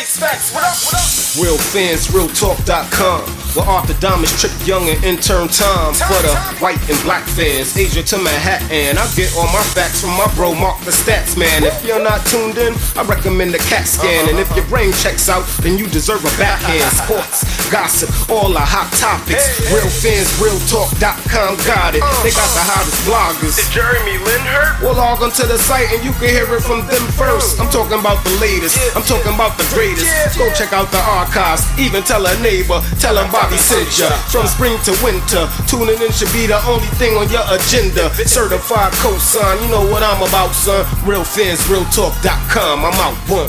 Fase Fax, what up, what up? Real fans, realtalk.com. With orthodontist Trip Yung and intern Tom. For the white and black fans, Asia to Manhattan. I get all my facts from my bro Mark the Statsman. If you're not tuned in, I recommend the CAT scan. And if your brain checks out, then you deserve a backhand. Sports, gossip, all the hot topics. Real fans, realtalk.com got it. They got the hottest bloggers. Is Jeremy Lin hurt? Well, log on to the site and you can hear it from them first. I'm talking about the latest, I'm talking about the greatest. Go check out the archives, even tell a neighbor, tell them Bobby sent ya. From spring to winter, tuning in should be the only thing on your agenda. Certified cosign, you know what I'm about, son. Real fans, realtalk.com, I'm out one.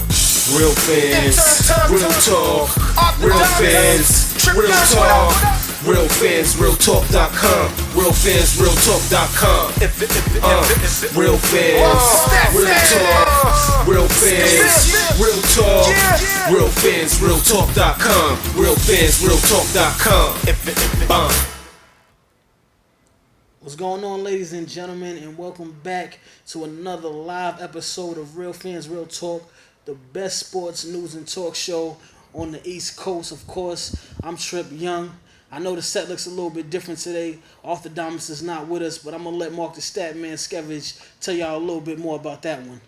Real fans, real talk, real fans, real talk. Real fans, realtalk.com. Real fans, realtalk.com. Real fans, real talk. Real fans, real talk. Real fans, realtalk.com. Real fans, realtalk.com. What's going on, ladies and gentlemen, and welcome back to another live episode of Real Fans, Real Talk, the best sports news and talk show on the East Coast. Of course, I'm Trip Yung. I know the set looks a little bit different today. Orthodontist is not with us, but I'm going to let Mark the Statman Skevich tell y'all a little bit more about that one.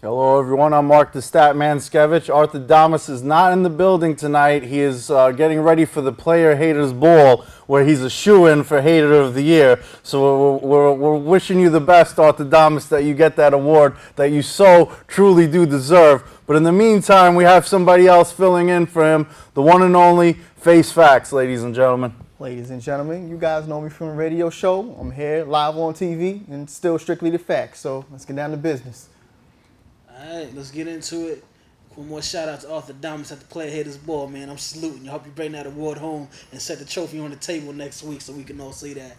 Hello, everyone. I'm Mark the Statman Skevich. Orthodontist is not in the building tonight. He is getting ready for the Player Haters Ball, where he's a shoo-in for Hater of the Year. So we're wishing you the best, Orthodontist, that you get that award that you so truly do deserve. But in the meantime, we have somebody else filling in for him, the one and only Fase Fax, ladies and gentlemen. Ladies and gentlemen, you guys know me from a radio show. I'm here live on TV and still strictly the facts. So let's get down to business. All right, let's get into it. One more shout out to Orthodontist at the Player Haters Ball, man. I'm saluting you. I hope you bring that award home and set the trophy on the table next week so we can all see that.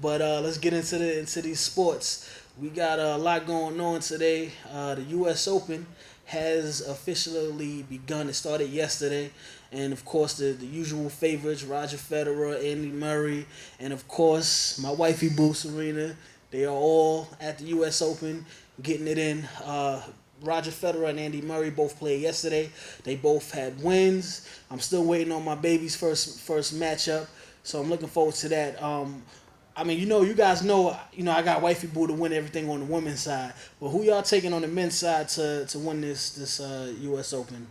But let's get into these sports. We got a lot going on today. The U.S. Open has officially begun. It started yesterday. And, of course, the usual favorites, Roger Federer, Andy Murray, and, of course, my wifey boo, Serena. They are all at the U.S. Open getting it in. Roger Federer and Andy Murray both played yesterday. They both had wins. I'm still waiting on my baby's first matchup, so I'm looking forward to that. I mean, you guys know, I got wifey boo to win everything on the women's side. But who y'all taking on the men's side to win this U.S. Open?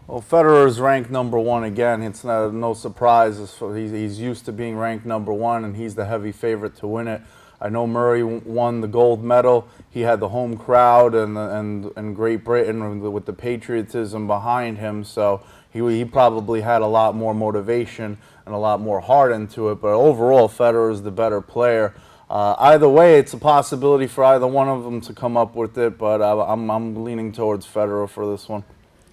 Well, Federer is ranked number one again. It's no surprise. He's used to being ranked number one, and he's the heavy favorite to win it. I know Murray won the gold medal. He had the home crowd and Great Britain with the patriotism behind him, so he probably had a lot more motivation and a lot more heart into it. But overall, Federer is the better player. Either way, it's a possibility for either one of them to come up with it, but I'm leaning towards Federer for this one.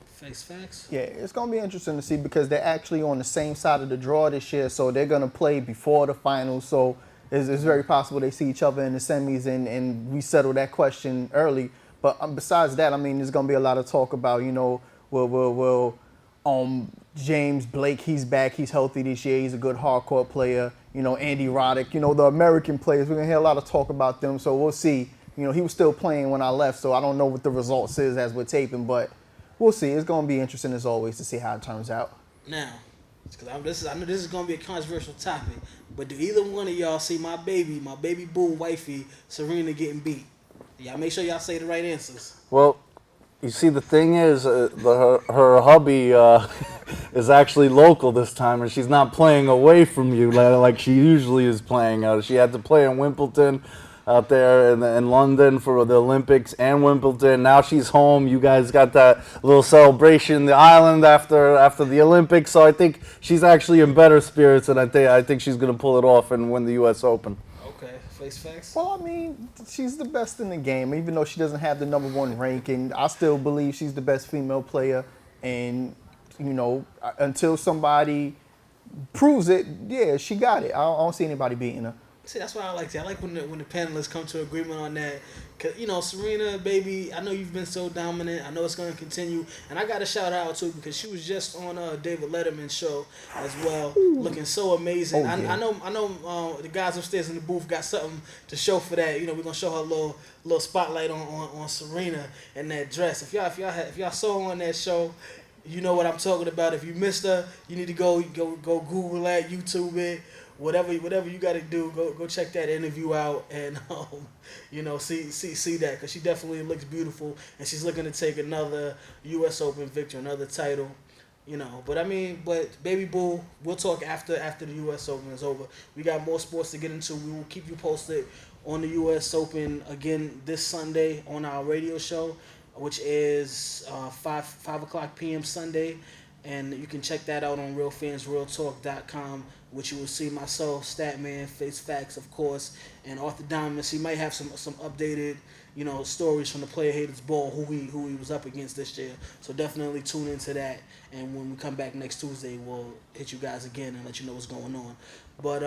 Fase Fax? Yeah, it's going to be interesting to see because they're actually on the same side of the draw this year, so they're going to play before the finals. So it's very possible they see each other in the semis and we settle that question early. But besides that, I mean, there's going to be a lot of talk about, will James Blake, he's back, he's healthy this year, he's a good hardcore player. Andy Roddick, the American players, we're going to hear a lot of talk about them, so we'll see. He was still playing when I left, so I don't know what the results is as we're taping, but we'll see. It's going to be interesting, as always, to see how it turns out. Now, because I know this is going to be a controversial topic, but do either one of y'all see my baby boo wifey, Serena, getting beat? Y'all make sure y'all say the right answers. Well, you see, the thing is, her hubby is actually local this time, and she's not playing away from you like she usually is playing. She had to play in Wimbledon out there in London for the Olympics and Wimbledon. Now she's home. You guys got that little celebration in the island after the Olympics. So I think she's actually in better spirits, and I think she's going to pull it off and win the U.S. Open. Okay, Fase Fax? Well, I mean, she's the best in the game. Even though she doesn't have the number one ranking, I still believe she's the best female player. And, until somebody proves it, yeah, she got it. I don't see anybody beating her. See, that's what I like. I like when the panelists come to agreement on that. Cause Serena, baby, I know you've been so dominant. I know it's gonna continue, and I got to shout her out too because she was just on David Letterman's show as well, looking so amazing. Oh, yeah. I know the guys upstairs in the booth got something to show for that. We're gonna show her a little spotlight on Serena in that dress. If y'all saw her on that show, you know what I'm talking about. If you missed her, you need to go Google that, YouTube it. Whatever you got to do, go check that interview out and see that because she definitely looks beautiful and she's looking to take another U.S. Open victory, another title, But baby boo, we'll talk after the U.S. Open is over. We got more sports to get into. We will keep you posted on the U.S. Open again this Sunday on our radio show, which is 5 o'clock p.m. Sunday. And you can check that out on realfansrealtalk.com, which you will see myself, Statman, Fase Fax, of course, and Arthur Diamonds. He might have some updated, stories from the Player Haters Ball, who he was up against this year. So definitely tune into that. And when we come back next Tuesday, we'll hit you guys again and let you know what's going on. But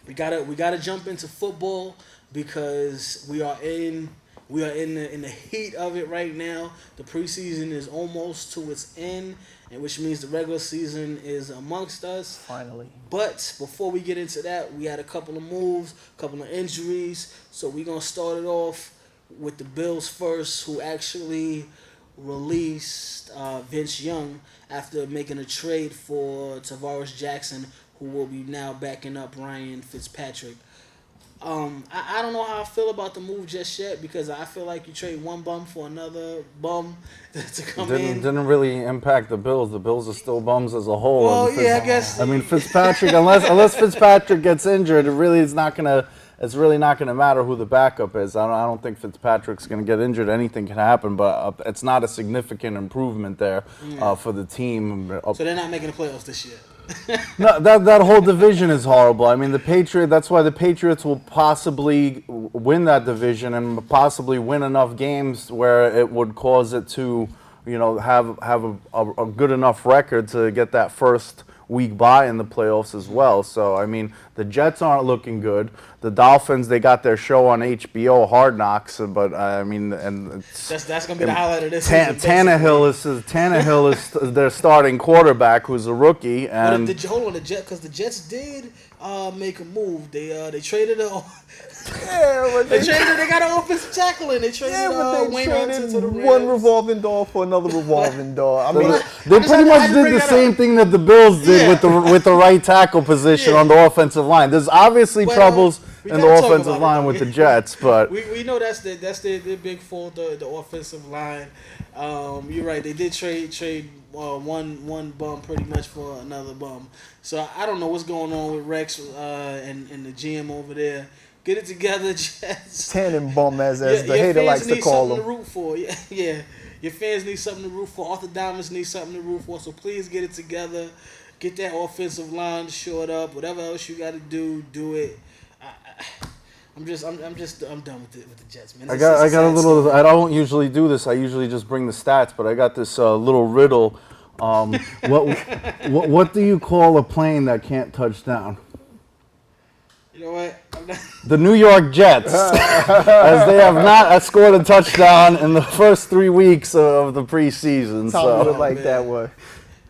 we gotta jump into football because we are in the heat of it right now. The preseason is almost to its end, and which means the regular season is amongst us. Finally. But before we get into that, we had a couple of moves, a couple of injuries. So we're going to start it off with the Bills first, who actually released Vince Young after making a trade for Tavares Jackson, who will be now backing up Ryan Fitzpatrick. I don't know how I feel about the move just yet because I feel like you trade one bum for another bum to come in. Didn't really impact the Bills. The Bills are still bums as a whole. Well, yeah, I guess. I mean, Fitzpatrick, unless Fitzpatrick gets injured, it's really not gonna matter who the backup is. I don't think Fitzpatrick's gonna get injured. Anything can happen, but it's not a significant improvement there for the team. So they're not making the playoffs this year. No, that whole division is horrible. I mean, that's why the Patriots will possibly win that division and possibly win enough games where it would cause it to, have a good enough record to get that first week bye in the playoffs as well. So, I mean, the Jets aren't looking good. The Dolphins, they got their show on HBO, Hard Knocks, but I mean, and that's going to be the highlight of this season. Tannehill is their starting quarterback, who's a rookie. And hold on, because the Jets did make a move. They traded they got an offensive tackle in. They traded Wayne Hunter to the Rams. One revolving door for another revolving door. I mean, they pretty much did the same thing that the Bills did with the right tackle position on the offensive line. There's obviously troubles in the offensive line with the Jets, but we know that's their big fault, the offensive line. You're right. They did trade one bum pretty much for another bum. So I don't know what's going on with Rex and the GM over there. Get it together, Jets. Tanning bum, as the hater likes to call them. Your fans need something to root for. Yeah. Your fans need something to root for. Arthur Diamonds need something to root for. So please get it together. Get that offensive line shored up. Whatever else you got to do it. I'm done with the Jets, man. I got a little. I don't usually do this. I usually just bring the stats, but I got this little riddle. What do you call a plane that can't touch down? You know what? The New York Jets, as they have not scored a touchdown in the first 3 weeks of the preseason. That way.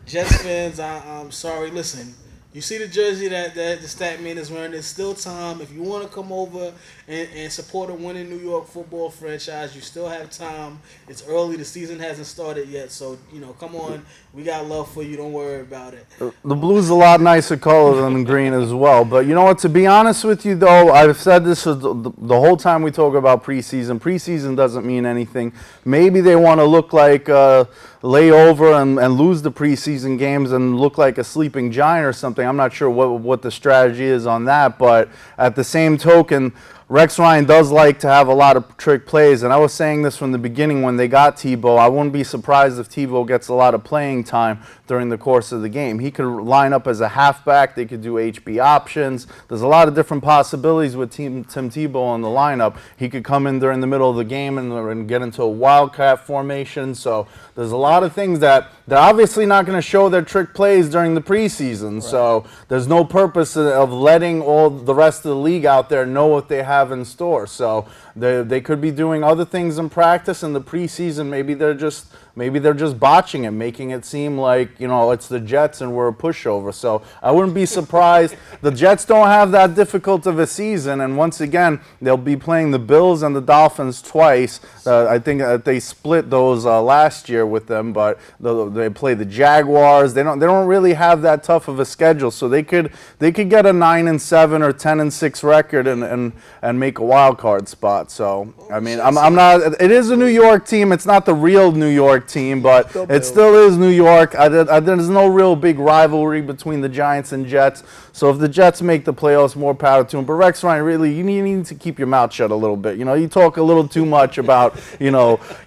Jets fans, I'm sorry. Listen, you see the jersey that the Statman is wearing. There's still time. If you want to come over and support a winning New York football franchise, you still have time. It's early. The season hasn't started yet. So, come on. We got love for you. Don't worry about it. The blue's a lot nicer color than the green as well. But you know what? To be honest with you, though, I've said this the whole time we talk about preseason. Preseason doesn't mean anything. Maybe they want to look like lay over and lose the preseason games and look like a sleeping giant or something. I'm not sure what the strategy is on that. But at the same token, Rex Ryan does like to have a lot of trick plays, and I was saying this from the beginning when they got Tebow. I wouldn't be surprised if Tebow gets a lot of playing time during the course of the game. He could line up as a halfback. They could do HB options. There's a lot of different possibilities with Tim Tebow in the lineup. He could come in during the middle of the game and get into a wildcat formation. So there's a lot of things that they're obviously not going to show their trick plays during the preseason. Right. So there's no purpose of letting all the rest of the league out there know what they have in store. So they could be doing other things in practice. In the preseason, maybe they're just botching it, making it seem like, it's the Jets and we're a pushover. So I wouldn't be surprised. The Jets don't have that difficult of a season, and once again, they'll be playing the Bills and the Dolphins twice. I think they split those last year with them, but they play the Jaguars. They don't really have that tough of a schedule, so they could get a 9-7 or 10-6 record and make a wild card spot. So I mean, I'm not. It is a New York team. It's not the real New York team, but it still is New York. There's no real big rivalry between the Giants and Jets. So if the Jets make the playoffs, more power to them. But Rex Ryan, really, you need to keep your mouth shut a little bit. You talk a little too much about,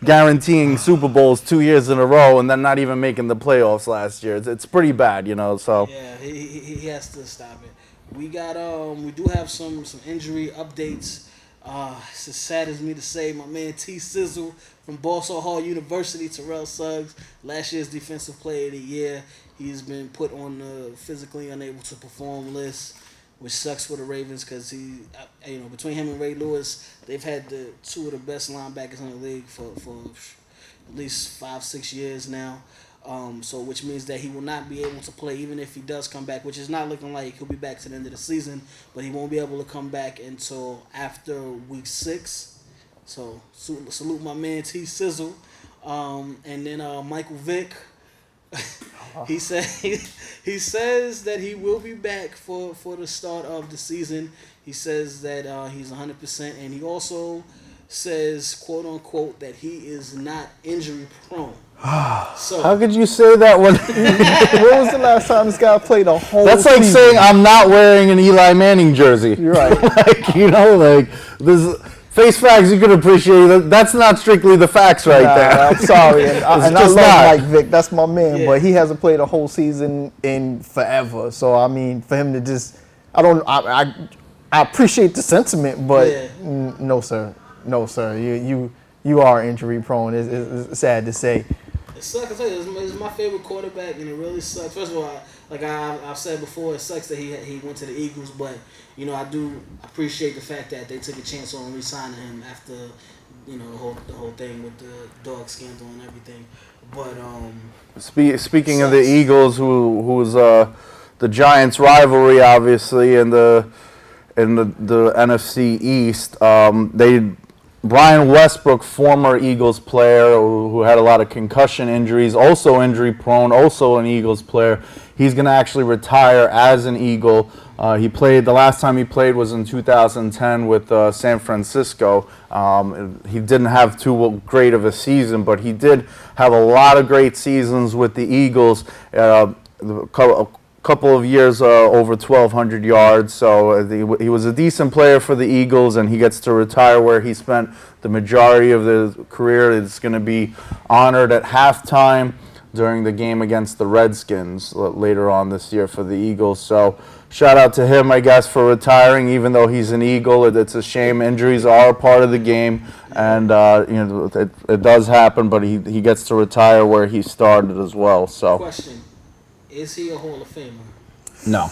guaranteeing Super Bowls 2 years in a row and then not even making the playoffs last year. It's pretty bad, so. Yeah, he has to stop it. We do have some injury updates. It's as sad as me to say, my man T Sizzle from Balsall Hall University, Terrell Suggs, last year's Defensive Player of the Year. He's been put on the physically unable to perform list, which sucks for the Ravens because between him and Ray Lewis, they've had two of the best linebackers in the league for at least 5-6 years now. So which means that he will not be able to play even if he does come back, which is not looking like he'll be back to the end of the season, but he won't be able to come back until after week 6. So salute my man T Sizzle. And then Michael Vick, he says that he will be back for the start of the season. He says that he's 100%, and he also says, quote unquote, that he is not injury prone. So how could you say that when? When was the last time this guy played a whole That's like season? saying I'm not wearing an Eli Manning jersey. You're right. This Fase Fax, you could appreciate that. That's not strictly the facts there. I'm sorry, and I love not. Mike Vick. That's my man, Yeah. but he hasn't played a whole season in forever. So I mean, for him to just, I appreciate the sentiment, but Yeah. No, sir. You are injury prone. It's sad to say. it sucks. I tell you, it's my favorite quarterback, and it really sucks. First of all, I've said before, it sucks that he went to the Eagles, but I do appreciate the fact that they took a chance on re-signing him after the whole thing with the dog scandal and everything. But Speaking of the Eagles, who was the Giants' rivalry, obviously, in the NFC East, Brian Westbrook, former Eagles player who had a lot of concussion injuries, also injury prone, also an Eagles player. He's going to actually retire as an Eagle. The last time he played was in 2010 with San Francisco. He didn't have too great of a season, but he did have a lot of great seasons with the Eagles. A couple of years over 1,200 yards, so he was a decent player for the Eagles, and he gets to retire where he spent the majority of his career. It's going to be honored at halftime during the game against the Redskins later on this year for the Eagles. So shout out to him, I guess, for retiring, even though he's an Eagle. It's a shame. Injuries are a part of the game, and it does happen, but he gets to retire where he started as well. So. question. Is he a Hall of Famer? No.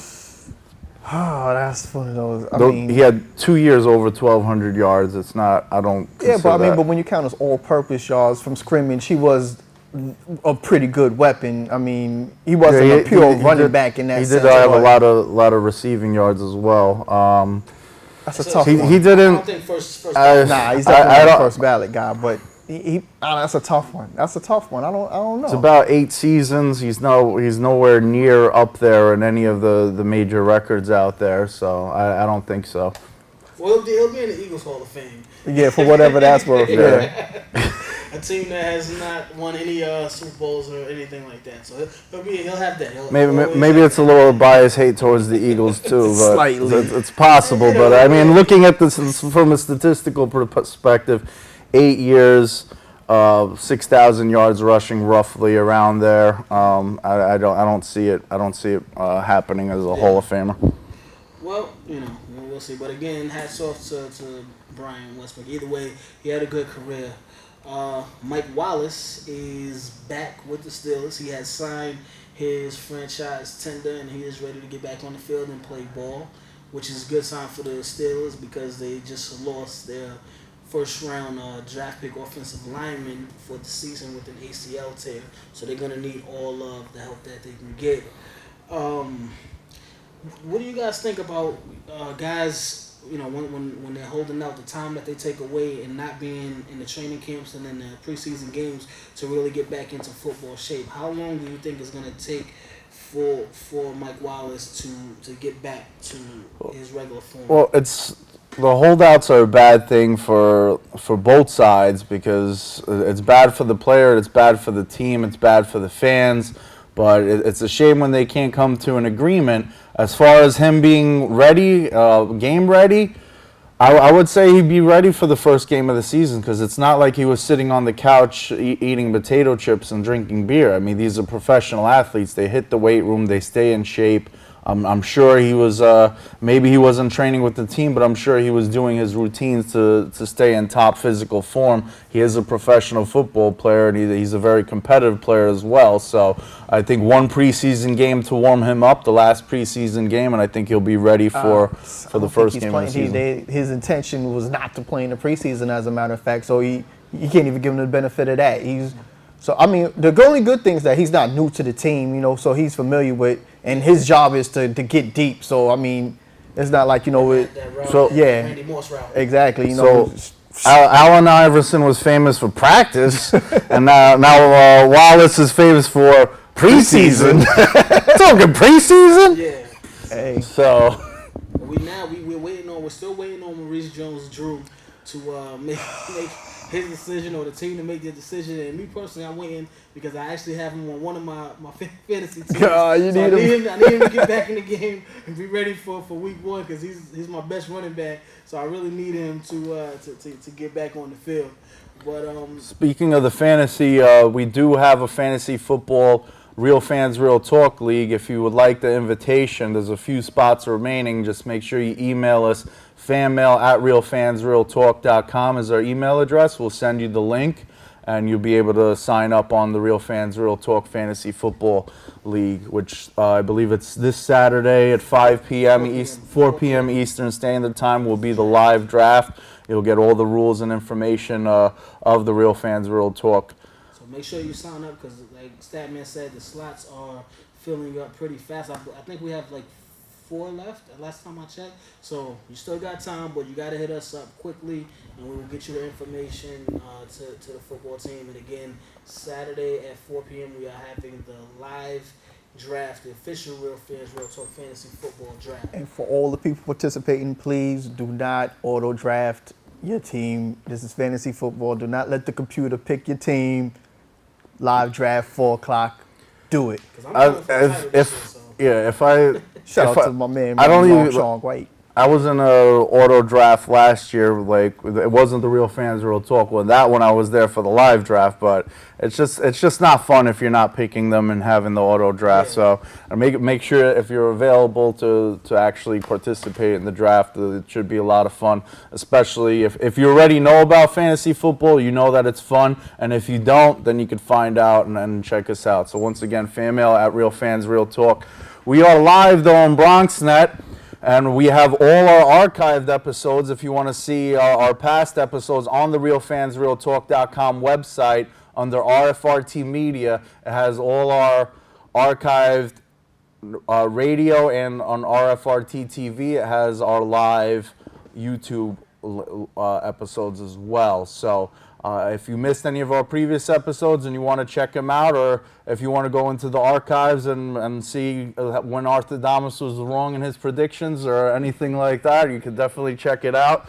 Oh, that's one of those. He had 2 years over 1,200 yards. It's not. I don't. Yeah, but but when you count his all-purpose yards from scrimmage, he was a pretty good weapon. I mean, he wasn't a pure running back in that sense. He did have a lot of receiving yards as well. That's a tough he one. He didn't. I don't think first Nah, he's definitely not the first ballot guy, but that's a tough one. I don't know. It's about 8 seasons. He's nowhere near up there in any of the major records out there. So I don't think so. Well, he'll be in the Eagles Hall of Fame. Yeah, for whatever that's worth. Yeah. A team that has not won any Super Bowls or anything like that. So he'll have that. Maybe it's a little biased hate towards the Eagles too, but Slightly. it's possible. But I mean, looking at this from a statistical perspective, 8 years, 6,000 yards rushing, roughly around there. I don't see it. I don't see it happening as a Hall of Famer. Well, we'll see. But again, hats off to Brian Westbrook. Either way, he had a good career. Mike Wallace is back with the Steelers. He has signed his franchise tender, and he is ready to get back on the field and play ball, which is a good sign for the Steelers because they just lost their first-round draft pick offensive lineman for the season with an ACL tear. So they're going to need all of the help that they can get. What do you guys think about guys, when they're holding out, the time that they take away and not being in the training camps and in the preseason games to really get back into football shape? How long do you think it's going to take for Mike Wallace to get back to his regular form? Well, the holdouts are a bad thing for both sides because it's bad for the player, it's bad for the team, it's bad for the fans. But it's a shame when they can't come to an agreement. As far as him being ready, game ready, I would say he'd be ready for the first game of the season because it's not like he was sitting on the couch eating potato chips and drinking beer. I mean, these are professional athletes. They hit the weight room. They stay in shape. I'm sure he was, maybe he wasn't training with the team, but I'm sure he was doing his routines to stay in top physical form. He is a professional football player, and he's a very competitive player as well. So I think one preseason game to warm him up, the last preseason game, and I think he'll be ready for the first game of the season. His intention was not to play in the preseason, as a matter of fact, so you can't even give him the benefit of that. So, I mean, the only good thing is that he's not new to the team, so he's familiar with, and his job is to get deep. So, I mean, it's not like, Randy Moss route. Exactly. So, Allen Iverson was famous for practice, and now Wallace is famous for preseason. Talking preseason? Yeah. Hey. So. We're still waiting on Maurice Jones-Drew to make his decision, or the team to make their decision. And me personally, I'm waiting because I actually have him on one of my fantasy teams. I need him to get back in the game and be ready for week one because he's my best running back. So I really need him to get back on the field. But speaking of the fantasy, we do have a fantasy football Real Fans Real Talk League. If you would like the invitation, there's a few spots remaining. Just make sure you email us. fanmail@realfansrealtalk.com is our email address. We'll send you the link, and you'll be able to sign up on the Real Fans Real Talk Fantasy Football League, which I believe it's this Saturday at 4 p.m. Eastern Standard Time will be the live draft. You'll get all the rules and information of the Real Fans Real Talk. So make sure you sign up because, like Statman said, the slots are filling up pretty fast. I think we have like 4 left last time I checked. So you still got time, but you got to hit us up quickly, and we will get you the information to the football team. And again, Saturday at 4 p.m. we are having the live draft, the official Real Fans Real Talk Fantasy Football Draft. And for all the people participating, please do not auto draft your team. This is fantasy football. Do not let the computer pick your team. Live draft 4 o'clock. Do it. Shout out to my man. Sean White. I was in a auto draft last year. Like, it wasn't the Real Fans Real Talk one. That one I was there for the live draft, but it's just not fun if you're not picking them and having the auto draft. So make sure if you're available to actually participate in the draft. It should be a lot of fun, especially if you already know about fantasy football, you know that it's fun, and if you don't, then you can find out and check us out. So once again, fanmail@realfansrealtalk. We are live though on BronxNet. And we have all our archived episodes. If you want to see our past episodes on the realfansrealtalk.com website under RFRT Media, it has all our archived radio, and on RFRT TV, it has our live YouTube episodes as well. So if you missed any of our previous episodes and you want to check them out, or if you want to go into the archives and see when Arthur Damas was wrong in his predictions or anything like that, you can definitely check it out.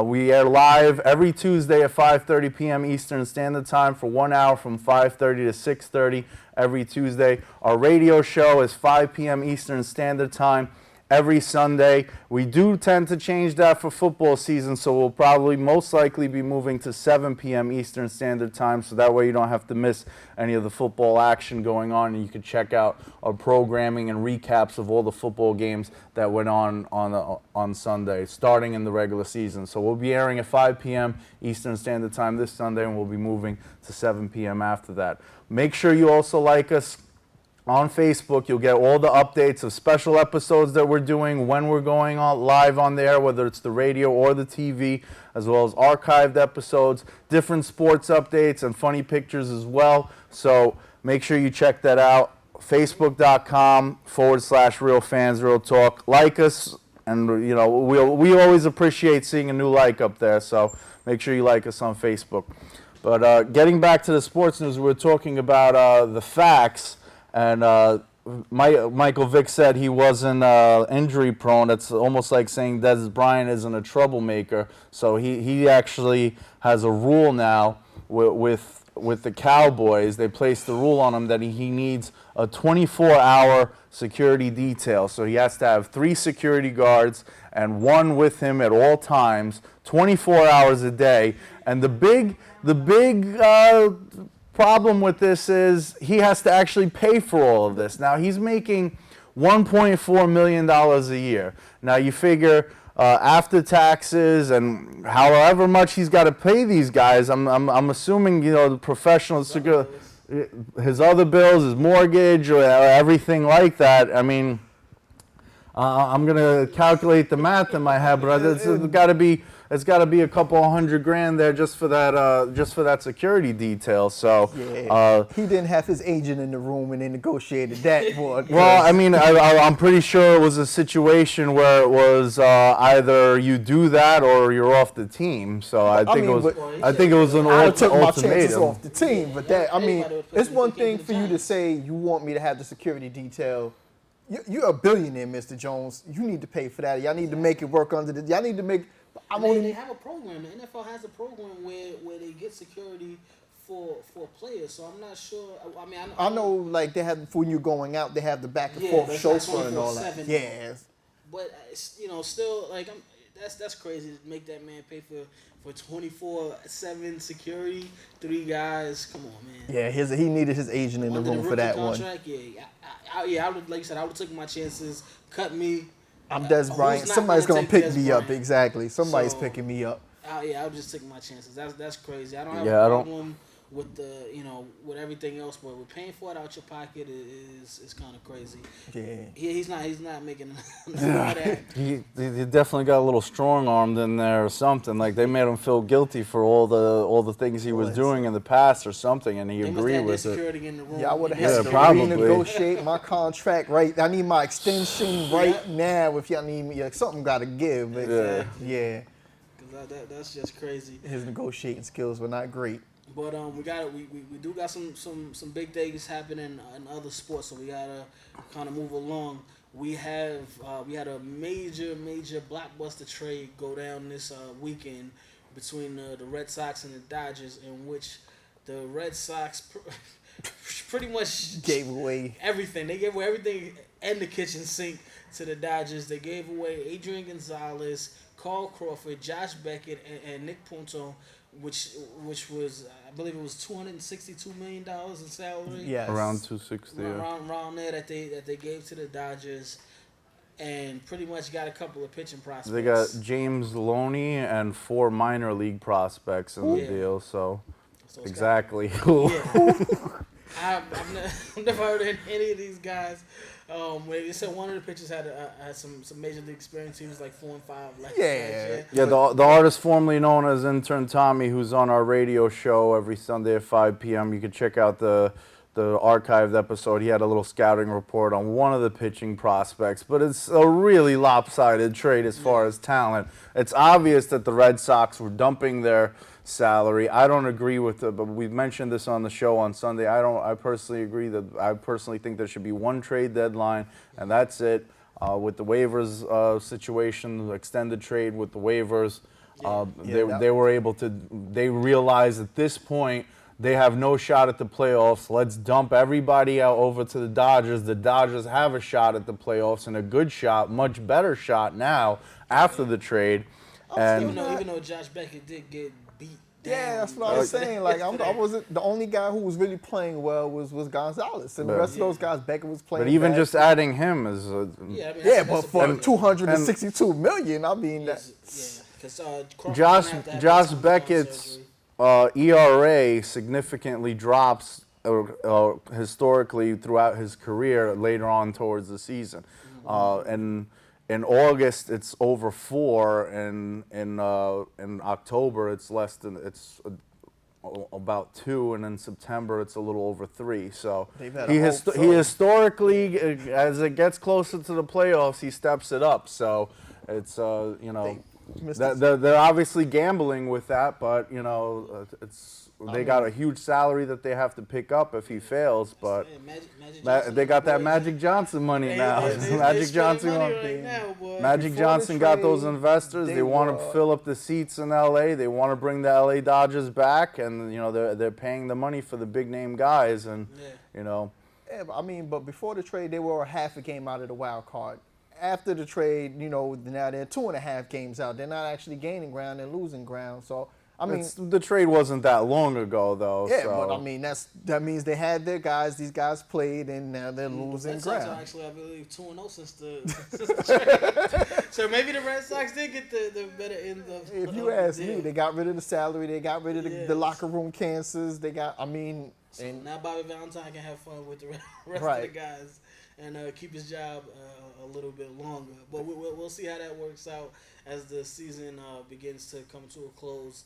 We air live every Tuesday at 5:30 p.m. Eastern Standard Time for 1 hour from 5:30 to 6:30 every Tuesday. Our radio show is 5 p.m. Eastern Standard Time every Sunday. We do tend to change that for football season, so we'll probably most likely be moving to 7 p.m. Eastern Standard Time, so that way you don't have to miss any of the football action going on, and you can check out our programming and recaps of all the football games that went on Sunday, starting in the regular season. So we'll be airing at 5 p.m. Eastern Standard Time this Sunday, and we'll be moving to 7 p.m. after that. Make sure you also like us on Facebook. You'll get all the updates of special episodes that we're doing, when we're going on live on the air, whether it's the radio or the TV, as well as archived episodes, different sports updates, and funny pictures as well. So make sure you check that out. Facebook.com/Real Fans Real Talk. Like us, and we always appreciate seeing a new like up there. So make sure you like us on Facebook. But getting back to the sports news, we were talking about the Fax. And Michael Vick said he wasn't injury prone. It's almost like saying Dez Bryant isn't a troublemaker. So he actually has a rule now with the Cowboys. They placed the rule on him that he needs a 24-hour security detail. So he has to have 3 security guards and 1 with him at all times, 24 hours a day. And the big problem with this is he has to actually pay for all of this. Now, he's making $1.4 million a year. Now, you figure after taxes and however much he's got to pay these guys, I'm assuming, the professionals, his other bills, his mortgage, or everything like that. I mean, I'm going to calculate the math in my head, but it's got to be a couple $100,000 there just for that security detail. So he didn't have his agent in the room and they negotiated that. Well, I mean, I'm pretty sure it was a situation where it was either you do that or you're off the team. So I think it was an ultimatum. I took my chances off the team, but it's one thing for you to say you want me to have the security detail. You're a billionaire, Mr. Jones. You need to pay for that. Y'all need to make it work under the. Y'all need to make. They have a program. The NFL has a program where they get security for players. So I'm not sure. I mean, I know like they have when you're going out, they have the back and forth chauffeur and all that. Yeah. But still like that's crazy to make that man pay for 24/7 security. 3 guys. Come on, man. Yeah, he needed his agent in the room for that contract, one. I would, like you said, I would have taken my chances. Cut me. I'm Dez Bryant. Somebody's gonna pick me up. Exactly. Somebody's picking me up. I would just take my chances. That's crazy. I don't have a problem with with everything else, but with paying for it out your pocket is kind of crazy. Yeah. He's not making enough of that. He definitely got a little strong-armed in there or something. Like they made him feel guilty for all the things he was doing in the past or something, and he agreed with it. In the room. Yeah, I would have had to renegotiate my contract. Right, I need my extension right now. If y'all need me, something got to give. Yeah. Because that's just crazy. His negotiating skills were not great. But we do got some big things happening in other sports, so we gotta kind of move along. We had a major blockbuster trade go down this weekend between the Red Sox and the Dodgers, in which the Red Sox pretty much gave away everything. They gave away everything and the kitchen sink to the Dodgers. They gave away Adrian Gonzalez, Carl Crawford, Josh Beckett, and Nick Punto, which was, I believe it was $262 million in salary. Yes. Around 260. Around there that they gave to the Dodgers, and pretty much got a couple of pitching prospects. They got James Loney and 4 minor league prospects in the deal. So exactly. I've never heard of any of these guys. They said one of the pitchers had some major league experience. He was like 4 and 5 last year. Yeah, the artist formerly known as Intern Tommy, who's on our radio show every Sunday at 5 p.m. You can check out the archived episode. He had a little scouting report on one of the pitching prospects, but it's a really lopsided trade as far as talent. It's obvious that the Red Sox were dumping their salary. I don't agree with it, but we've mentioned this on the show on Sunday. I personally think there should be one trade deadline, and that's it. With the waivers situation, extended trade with the waivers, They were able to. They realized at this point they have no shot at the playoffs. Let's dump everybody out over to the Dodgers. The Dodgers have a shot at the playoffs and a good shot, much better shot now after the trade. And Even though Josh Beckett did get beat down. Yeah, that's what I was saying. Like I wasn't the only guy who was really playing well was Gonzalez, and the rest of those guys, Beckett was playing. But even bad. just adding him is But for $262 million, I mean Josh Beckett's ERA significantly drops historically throughout his career later on towards the season. And in August it's over 4, and in October it's about 2, and in September it's a little over 3. So he historically, as it gets closer to the playoffs, he steps it up. So it's they're obviously gambling with that, but they got a huge salary that they have to pick up if he fails. But they got that Magic Johnson money now. Magic Johnson got those investors. They want to fill up the seats in LA. They want to bring the LA Dodgers back, and they're paying the money for the big name guys, and Yeah, but before the trade, they were half a game out of the wild card. After the trade, now they're 2.5 games out. They're not actually gaining ground; they're losing ground. So the trade wasn't that long ago, though. Yeah, so. but that means they had their guys. These guys played, and now they're losing ground. Actually, I believe 2-0 since the trade. So maybe the Red Sox did get the better end of. If you ask me, they got rid of the salary. They got rid of the locker room cancers. They got. So now Bobby Valentine can have fun with the rest of the guys and keep his job a little bit longer. But we'll see how that works out as the season begins to come to a close.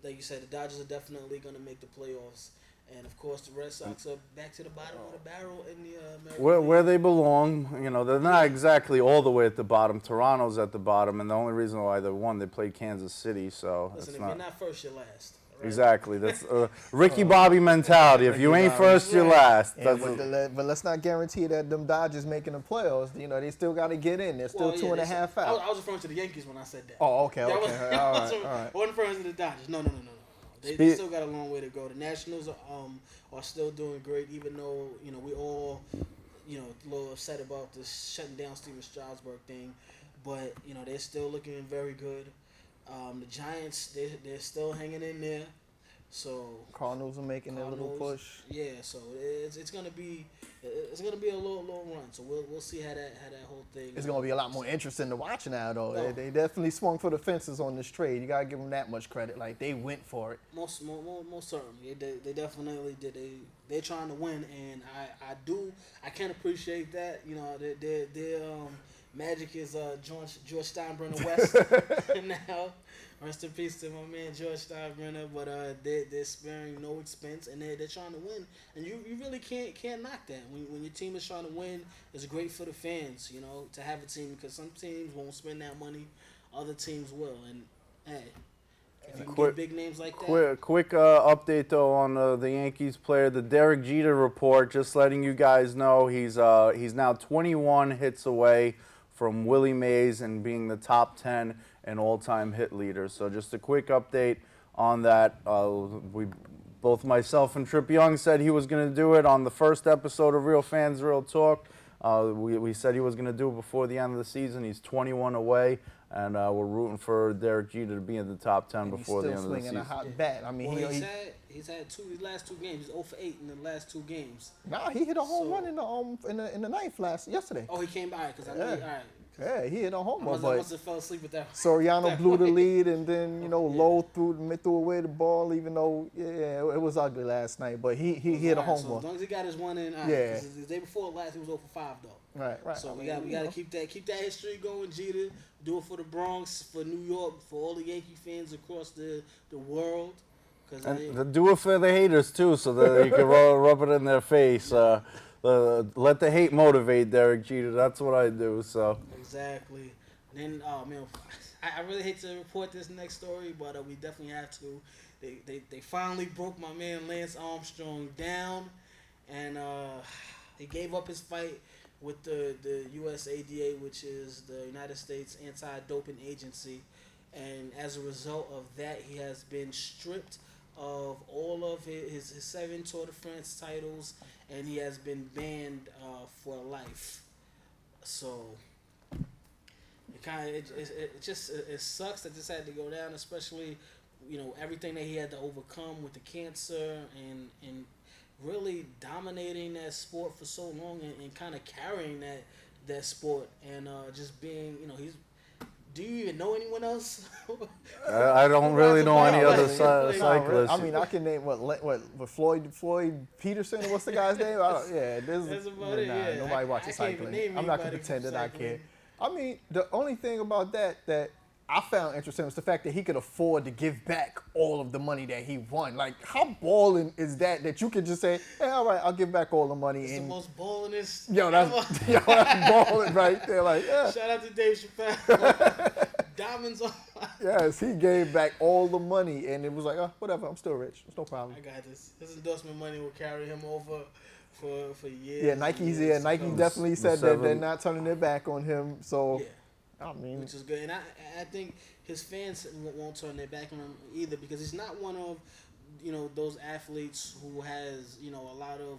Like you said, the Dodgers are definitely going to make the playoffs. And, of course, the Red Sox are back to the bottom of the barrel in the American League. Where they belong. They're not exactly all the way at the bottom. Toronto's at the bottom, and the only reason why they won, they played Kansas City. So listen, if you're not first, you're last. Right? Exactly. That's Ricky Bobby mentality. If you ain't first, you're last. But let's not guarantee that them Dodgers making the playoffs. They still got to get in. They're still 2.5 out. I was referring to the Yankees when I said that. Oh, okay. All right. I wasn't referring to the Dodgers. No. They still got a long way to go. The Nationals are still doing great, even though we all a little upset about this shutting down Steven Strasburg thing, but they're still looking very good. The Giants, they're still hanging in there. So Cardinals are making their little push. Yeah, so it's gonna be a little run. So we'll see how that whole thing. It's gonna be a lot more interesting to watch now, though. No. They definitely swung for the fences on this trade. You gotta give them that much credit. Like they went for it. Most certainly, they definitely did. They're trying to win, and I can appreciate that. Their Magic is George Steinbrenner West now. Rest in peace to my man George Steinbrenner. But they're sparing no expense, and they're trying to win. And you really can't knock that. When your team is trying to win, it's great for the fans, to have a team, because some teams won't spend that money, other teams will. And hey, if you can get big names like that. Quick update though on the Yankees player, the Derek Jeter report. Just letting you guys know he's now 21 hits away from Willie Mays and being the top 10 and all-time hit leader. So just a quick update on that. Both myself and Trip Yung said he was going to do it on the first episode of Real Fans, Real Talk. We said he was going to do it before the end of the season. He's 21 away, and we're rooting for Derek Jeter to be in the top 10 before the end of the season. He's still swinging a hot bat. I mean, he's had his last 2 games. He's 0 for 8 in the last 2 games. Nah, he hit a home run in the ninth yesterday. Oh, he came by because I knew. All right. Yeah, he hit a home run. I must have fell asleep with that. Soriano blew the lead, and then Lowe threw away the ball. Even though it was ugly last night, but he hit a home run. As long as he got his one in, yeah. The day before last, he was 0 for 5 though. Right. So we got to keep that history going. Jeter, do it for the Bronx, for New York, for all the Yankee fans across the world. And do it for the haters too, so that you can rub it in their face. Let the hate motivate Derek Jeter. That's what I do. So exactly. Then, I really hate to report this next story, but we definitely have to. They finally broke my man Lance Armstrong down, and he gave up his fight with the USADA, which is the United States Anti-Doping Agency. and as a result of that, he has been stripped of all of his 7 Tour de France titles, and he has been banned for life. So it sucks that this had to go down, especially everything that he had to overcome with the cancer and really dominating that sport for so long and kind of carrying that sport and just being he's. Do you even know anyone else? I don't really know any other cyclists. I mean, I can name what Floyd Peterson. What's the guy's name? That's about it. Yeah, nobody watches cycling. I'm not gonna pretend that I care. I mean, the only thing about that I found interesting was the fact that he could afford to give back all of the money that he won. Like, how balling is that you could just say, hey, all right, I'll give back all the money. It's the most ballingest. That's balling right there. Like, yeah. Shout out to Dave Chappelle. Diamonds on. Yes, he gave back all the money, and it was like, whatever, I'm still rich. It's no problem. I got this. His endorsement money will carry him over for years. Yeah, Nike definitely said that they're not turning their back on him. So. Yeah. I mean, which is good, and I think his fans won't turn their back on him either, because he's not one of those athletes who has a lot of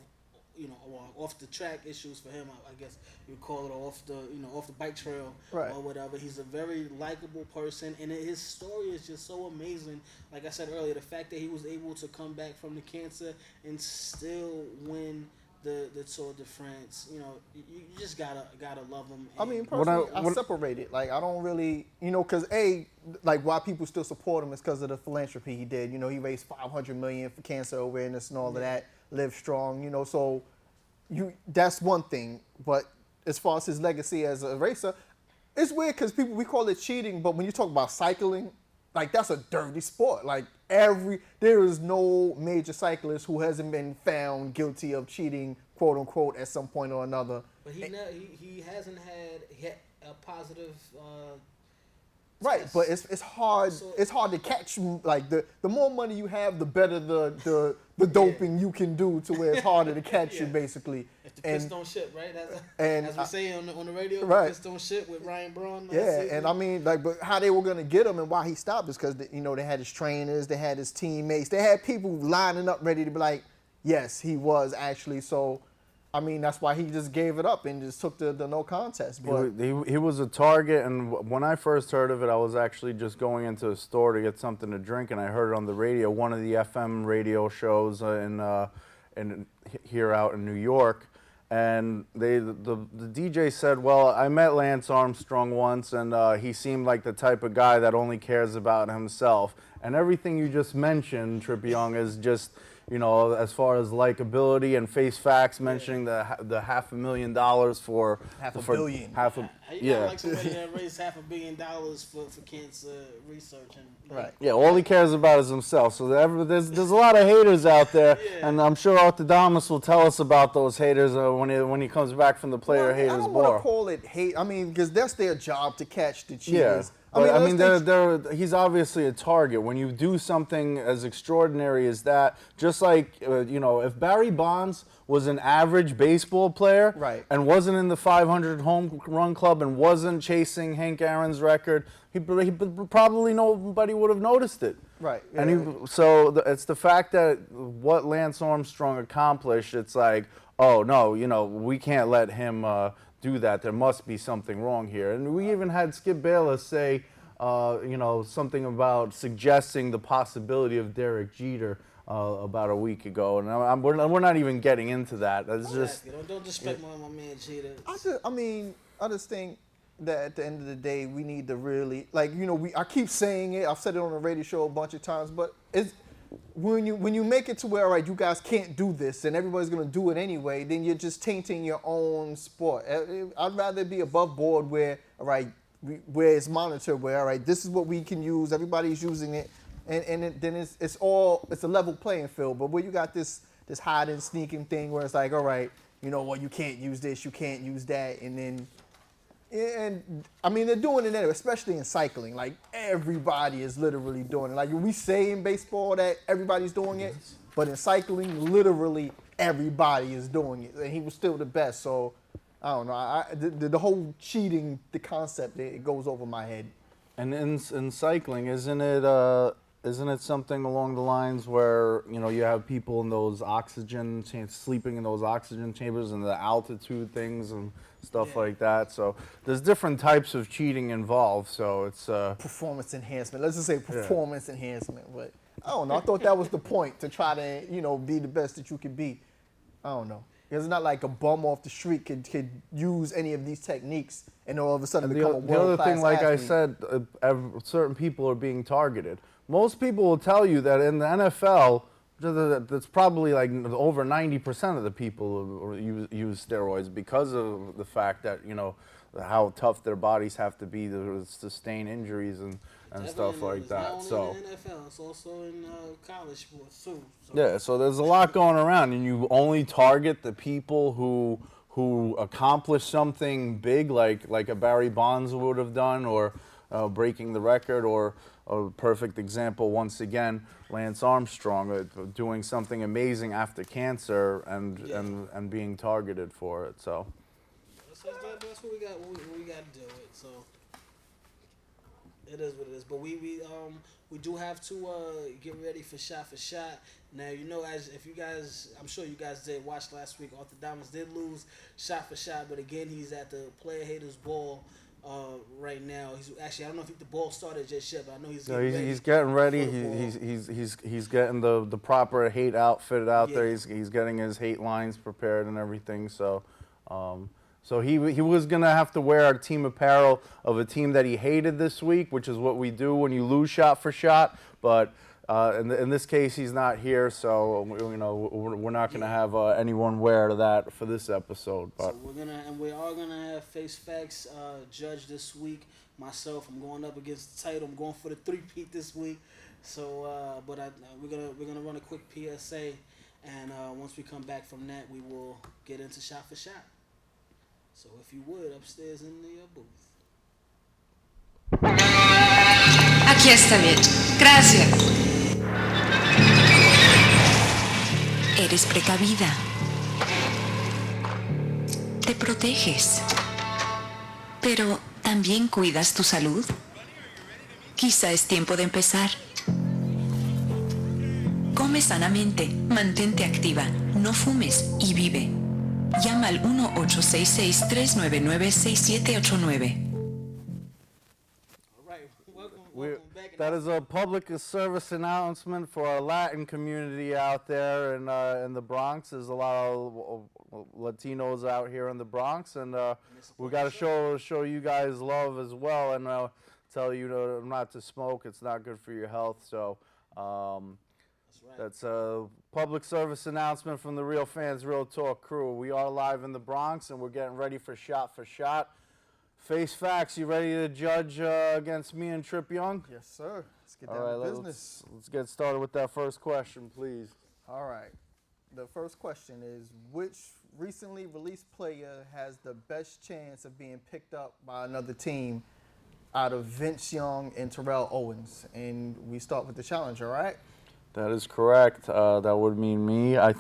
off the track issues for him. I guess you would call it off the bike trail or whatever. He's a very likable person, and his story is just so amazing. Like I said earlier, the fact that he was able to come back from the cancer and still win the Tour de France, you just gotta love him. I mean, personally, I separate it. Like, I don't really, because why people still support him is because of the philanthropy he did. He raised $500 million for cancer awareness and all of that. Live strong, so that's one thing. But as far as his legacy as a racer, it's weird because we call it cheating, but when you talk about cycling, like, that's a dirty sport. Like, there is no major cyclist who hasn't been found guilty of cheating, quote unquote, at some point or another. But he hasn't had a positive. Right, test. but it's hard. It's hard to catch. Like, the more money you have, the better the doping you can do, to where it's harder to catch you, basically. If the piss don't shit, right? As we say on the radio, right. The piss don't shit with Ryan Braun. And I mean, but how they were gonna get him and why he stopped is because they had his trainers, they had his teammates, they had people lining up ready to be like, yes, he was actually. So, I mean, that's why he just gave it up and just took the no contest. But he was a target, and when I first heard of it, I was actually just going into a store to get something to drink, and I heard it on the radio, one of the FM radio shows in here out in New York, and the DJ said, well, I met Lance Armstrong once, and he seemed like the type of guy that only cares about himself. And everything you just mentioned, Trip Yung, is just, as far as likability, and Fase Fax mentioning the $500,000 for $500 million. Like somebody that raised $500 million for cancer research right. Yeah, all he cares about is himself. So there's a lot of haters out there, and I'm sure Orthodomus will tell us about those haters when he comes back from the player haters bar. I don't want to call it hate. I mean, because that's their job to catch the cheaters. Yeah. He's obviously a target. When you do something as extraordinary as that, just like, if Barry Bonds was an average baseball player, right, and wasn't in the 500 home run club and wasn't chasing Hank Aaron's record, he probably nobody would have noticed it. Right. Yeah. And it's the fact that what Lance Armstrong accomplished, it's like, oh, no, we can't let him do that. There must be something wrong here. And we even had Skip Bayless say, something about suggesting the possibility of Derek Jeter about a week ago, and we're not even getting into that. That's don't disrespect my man Jeter. I just think that at the end of the day, we need to really, I keep saying it. I've said it on the radio show a bunch of times, but it's when you make it to where, all right, you guys can't do this and everybody's going to do it anyway, then you're just tainting your own sport. I'd rather be above board where, all right, where it's monitored, where, all right, this is what we can use, everybody's using it, and then it's a level playing field. But where you got this hiding, sneaking thing where it's like, all right, you can't use this, you can't use that, and I mean, they're doing it anyway, especially in cycling. Like, everybody is literally doing it. Like, we say in baseball that everybody's doing it, but in cycling, literally everybody is doing it. And he was still the best. So, I don't know. The whole cheating, the concept, it goes over my head. And in cycling, isn't it something along the lines where, you know, you have people in those sleeping in those oxygen chambers and the altitude things and stuff like that. So there's different types of cheating involved. So it's performance enhancement. Let's just say performance enhancement. But I don't know. I thought that was the point, to try to, you know, be the best that you could be. I don't know. It's not like a bum off the street could use any of these techniques and all of a sudden become a world-class The other thing, like athlete. I said, certain people are being targeted. Most people will tell you that in the NFL, that's probably like over 90% of the people use steroids because of the fact that, you know, how tough their bodies have to be to sustain injuries and stuff like that. It's So not only in the NFL, it's also in college sports too. So. yeah, so there's a lot going around, and you only target the people who accomplish something big, like a Barry Bonds would have done, or breaking the record, or a perfect example once again, Lance Armstrong doing something amazing after cancer and being targeted for it. So that's what we got. What we got to deal with. So it is what it is. But we do have to get ready for shot. Now, you know, I'm sure you guys did watch last week. Arthur Diamonds did lose shot for shot, but again, he's at the player haters ball right now. I don't know if the ball started just yet, but I know he's getting ready. He's getting ready. He's getting the proper hate outfit out there. He's getting his hate lines prepared and everything. So. So he was going to have to wear our team apparel of a team that he hated this week, which is what we do when you lose shot for shot. But in this case, he's not here, so we're not going to have anyone wear that for this episode. But so we are gonna have Fase Fax judge this week. Myself, I'm going up against the title. I'm going for the 3-peat this week. So, but we're gonna run a quick PSA, and once we come back from that, we will get into shot for shot. So if you would, upstairs in the booth. Aquí está bien. Gracias. Eres precavida. Te proteges. Pero ¿también cuidas tu salud? Quizá es tiempo de empezar. Come sanamente, mantente activa, no fumes y vive. Llama al 1-866-399-6789. All right, welcome back. That is a public service announcement for our Latin community out there in the Bronx. There's a lot of Latinos out here in the Bronx, and we got to show you guys love as well, and tell you not to smoke. It's not good for your health. So. That's a public service announcement from the Real Fans, Real Talk crew. We are live in the Bronx, and we're getting ready for shot. Fase Fax, you ready to judge against me and Trip Yung? Yes, sir. Let's get down to business. Let's get started with that first question, please. All right. The first question is, which recently released player has the best chance of being picked up by another team out of Vince Young and Terrell Owens? And we start with the challenger, right? That is correct. That would mean me. I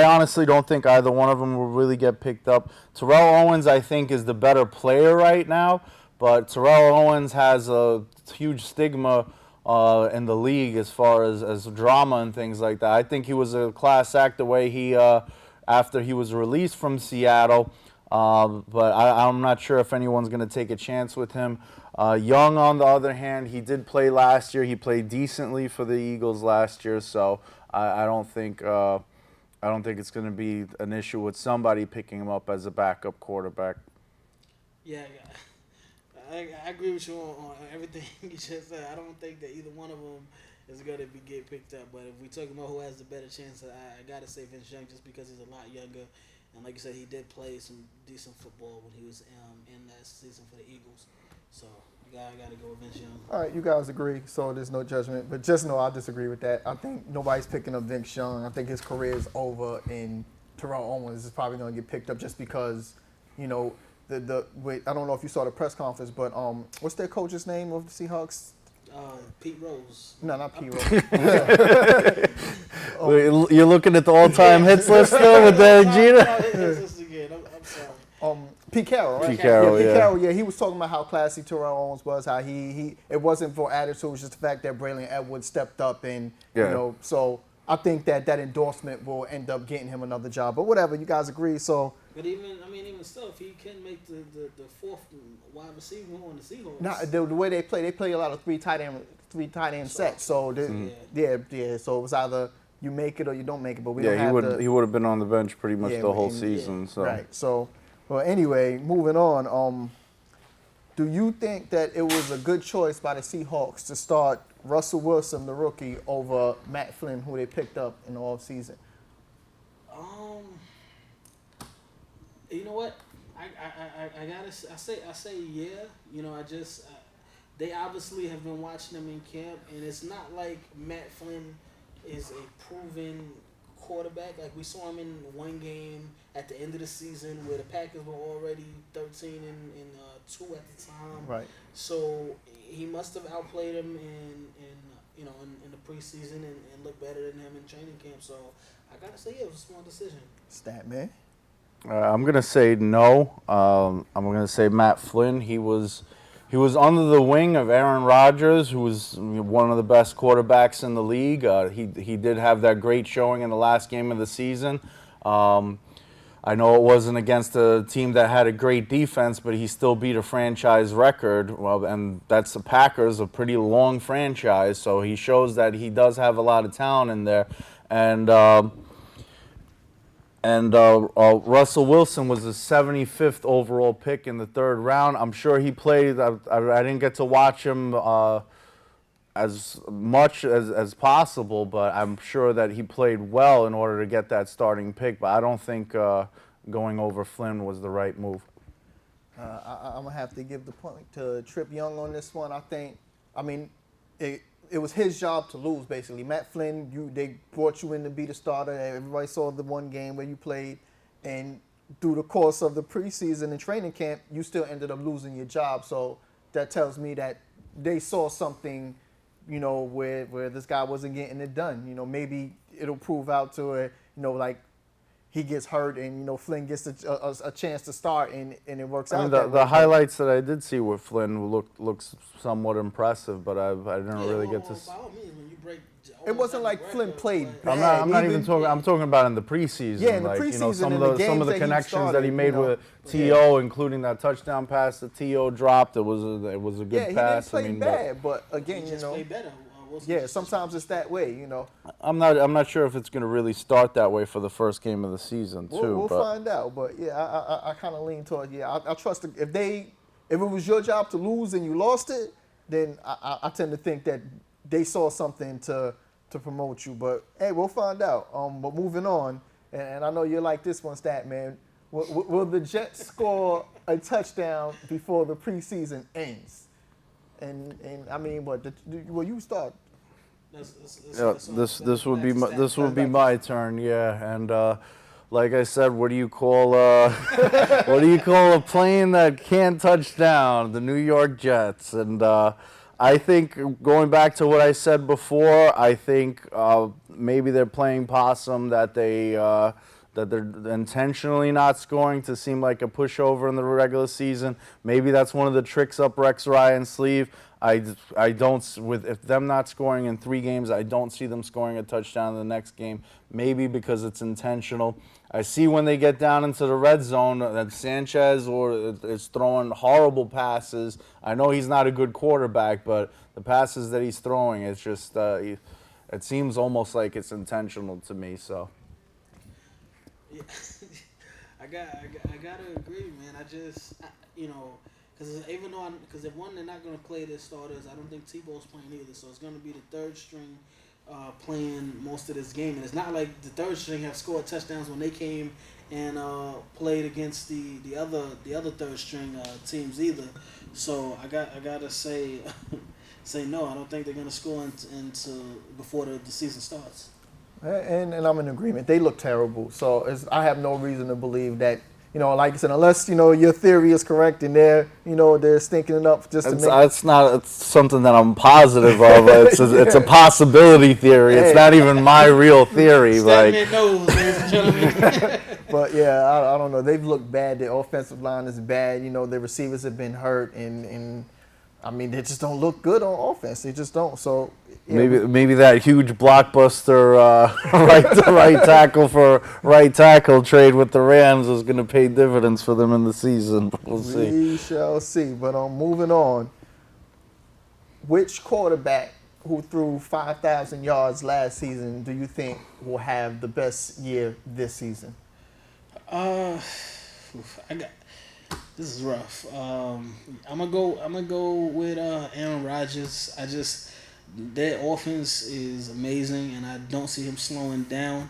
honestly don't think either one of them will really get picked up. Terrell Owens, I think, is the better player right now, but Terrell Owens has a huge stigma in the league as far as drama and things like that. I think he was a class act the way he, after he was released from Seattle, but I'm not sure if anyone's going to take a chance with him. Young, on the other hand, he did play last year. He played decently for the Eagles last year, so I don't think it's going to be an issue with somebody picking him up as a backup quarterback. Yeah, I agree with you on everything you just said. I don't think that either one of them is going to get picked up. But if we're talking about who has the better chance, I got to say Vince Young just because he's a lot younger. And like you said, he did play some decent football when he was in that season for the Eagles. So I got to go with Vince Young. All right, you guys agree, so there's no judgment. But just know I disagree with that. I think nobody's picking up Vince Young. I think his career is over, and Terrell Owens is probably going to get picked up just because, I don't know if you saw the press conference, but what's their coach's name of the Seahawks? Pete Rose. No, not Pete Rose. You're looking at the all-time hits list still with Jeter? I'm sorry. Pete Carroll, right? Pete Carroll, Pete yeah. Carroll, yeah, he was talking about how classy Terrell Owens was, how he it wasn't for attitude, it was just the fact that Braylon Edwards stepped up and, so I think that endorsement will end up getting him another job. But whatever, you guys agree, so. But even still, if he can make the fourth wide receiver on the Seahawks. Nah, the way they play a lot of three tight end sets. So, so it was either you make it or you don't make it, but we don't have he would have been on the bench pretty much the whole season. So. Right, so. Well, anyway, moving on. Do you think that it was a good choice by the Seahawks to start Russell Wilson, the rookie, over Matt Flynn, who they picked up in the offseason? You know what? I say yeah. You know, they obviously have been watching him in camp, and it's not like Matt Flynn is a proven quarterback. Like we saw him in one game at the end of the season where the Packers were already 13 and 2 at the time. Right. So he must have outplayed him in the preseason and looked better than him in training camp. So I gotta say, yeah, it was a small decision. Statman. I'm gonna say no. I'm gonna say Matt Flynn. He was under the wing of Aaron Rodgers, who was one of the best quarterbacks in the league. He did have that great showing in the last game of the season. I know it wasn't against a team that had a great defense, but he still beat a franchise record. Well, and that's the Packers, a pretty long franchise. So he shows that he does have a lot of talent in there. And Russell Wilson was the 75th overall pick in the 3rd round. I'm sure he played. I didn't get to watch him as much as possible, but I'm sure that he played well in order to get that starting pick. But I don't think going over Flynn was the right move. I'm going to have to give the point to Trip Yung on this one. It was his job to lose, basically. Matt Flynn, they brought you in to be the starter. Everybody saw the one game where you played. And through the course of the preseason and training camp, you still ended up losing your job. So that tells me that they saw something, where this guy wasn't getting it done. Maybe it'll prove out to like he gets hurt and, Flynn gets a chance to start and it works out. The highlights that I did see with Flynn looks somewhat impressive, but I didn't really get to see. By all means, when you break, it wasn't like Flynn played bad. I'm not even talking. I'm talking about in the preseason. Yeah, in the preseason, some of the connections that he made with T.O., including that touchdown pass that T.O. dropped. It was a good pass. He didn't play bad, but again, he just played better. Sometimes it's that way, I'm not sure if it's going to really start that way for the first game of the season too. We'll find out, but yeah, I kind of lean toward I trust if it was your job to lose and you lost it, then I tend to think that they saw something to promote you. But hey, we'll find out. But moving on, and I know you like this one, Statman. Will the Jets score a touchdown before the preseason ends? And will you start? This would be my turn, yeah. And like I said, what do you call a plane that can't touch down? The New York Jets. And I think going back to what I said before, I think maybe they're playing possum, that they're intentionally not scoring to seem like a pushover in the regular season. Maybe that's one of the tricks up Rex Ryan's sleeve. I don't, if them not scoring in 3 games, I don't see them scoring a touchdown in the next game. Maybe because it's intentional. I see when they get down into the red zone that Sanchez is throwing horrible passes. I know he's not a good quarterback, but the passes that he's throwing, it's just it seems almost like it's intentional to me. So. Yeah. I gotta agree, man. Because if they're not going to play their starters, I don't think Tebow's playing either. So it's going to be the 3rd string playing most of this game, and it's not like the 3rd string have scored touchdowns when they came and played against the other 3rd string teams either. So I gotta say no. I don't think they're going to score until before the season starts. And I'm in agreement. They look terrible. So I have no reason to believe that. Like I said, unless your theory is correct and they're stinking it up just to make. It's something that I'm positive of. It's a possibility theory. It's not even my real theory. Statman knows, ladies and You know what I mean? But yeah, I don't know. They've looked bad. Their offensive line is bad. You know, their receivers have been hurt, and I mean, they just don't look good on offense. They just don't. So yeah, maybe that huge blockbuster right tackle trade with the Rams is going to pay dividends for them in the season. We'll see. We shall see. But moving on. Which quarterback who threw 5,000 yards last season do you think will have the best year this season? This is rough. I'm gonna go with Aaron Rodgers. Their offense is amazing, and I don't see him slowing down.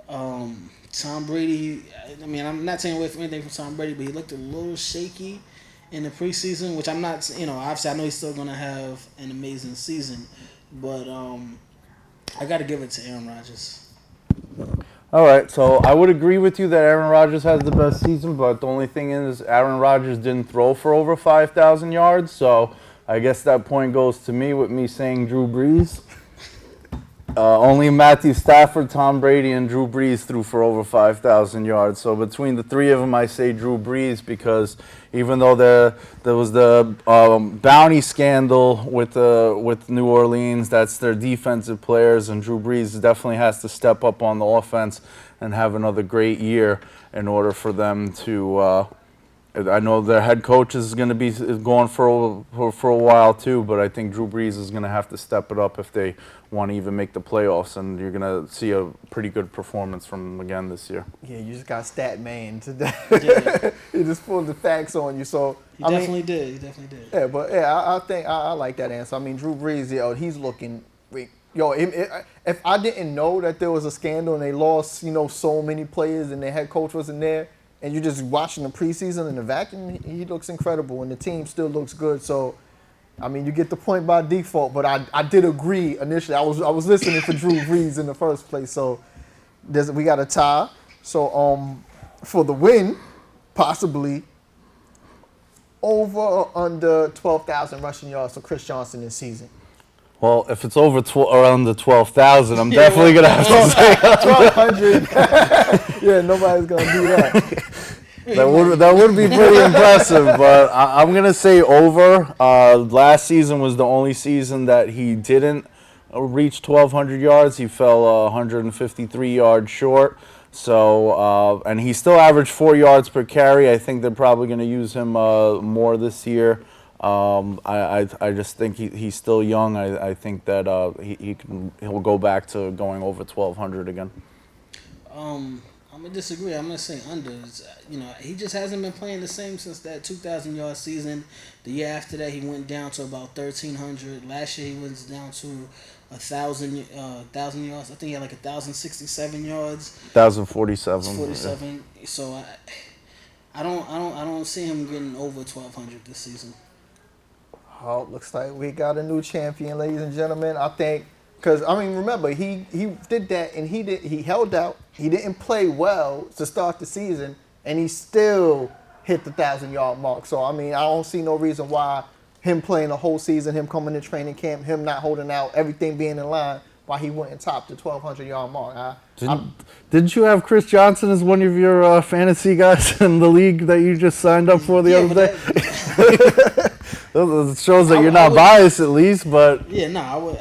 Tom Brady. I mean, I'm not taking away from anything from Tom Brady, but he looked a little shaky in the preseason, which I'm not. You know, obviously I know he's still gonna have an amazing season, but I got to give it to Aaron Rodgers. All right, so I would agree with you that Aaron Rodgers has the best season, but the only thing is Aaron Rodgers didn't throw for over 5,000 yards, so I guess that point goes to me with me saying Drew Brees. Only Matthew Stafford, Tom Brady, and Drew Brees threw for over 5,000 yards. So between the three of them, I say Drew Brees because even though there was the bounty scandal with New Orleans, that's their defensive players, and Drew Brees definitely has to step up on the offense and have another great year in order for them to. I know their head coach is going to be going for a while too, but I think Drew Brees is going to have to step it up if they want to even make the playoffs, and you're going to see a pretty good performance from him again this year. Yeah, you just got Statman today. Yeah. He just pulled the facts on you. So He definitely did. Yeah, but yeah, I think I like that answer. I mean, Drew Brees, he's looking. If I didn't know that there was a scandal and they lost, so many players and their head coach wasn't there, and you're just watching the preseason in the vacuum, he looks incredible, and the team still looks good. So, I mean, you get the point by default, but I did agree initially. I was listening for Drew Brees in the first place. So, we got a tie. So, for the win, possibly over or under 12,000 rushing yards for Chris Johnson this season. Well, if it's over or under 12,000, I'm definitely going to have to say 1,200. Yeah, nobody's going to do that. That would be pretty impressive, but I'm going to say over. Last season was the only season that he didn't reach 1,200 yards. He fell 153 yards short. So, and he still averaged 4 yards per carry. I think they're probably going to use him more this year. I just think he's still young. I think that he'll go back to going over 1,200 again. I'm gonna disagree. I'm gonna say under. He just hasn't been playing the same since that 2,000 yard season. The year after that, he went down to about 1,300. Last year, he went down to 1,000 yards. I think he had like 1,067 yards. 1,047. 47. Yeah. So I don't see him getting over 1,200 this season. Oh, looks like we got a new champion, ladies and gentlemen. I think, because, remember, he did that, and he held out. He didn't play well to start the season, and he still hit the 1,000-yard mark. So, I don't see no reason why him playing the whole season, him coming to training camp, him not holding out, everything being in line, why he wouldn't top the 1,200-yard mark. Didn't you have Chris Johnson as one of your fantasy guys in the league that you just signed up for the other day? It shows that you're not biased, at least, but yeah, no, I would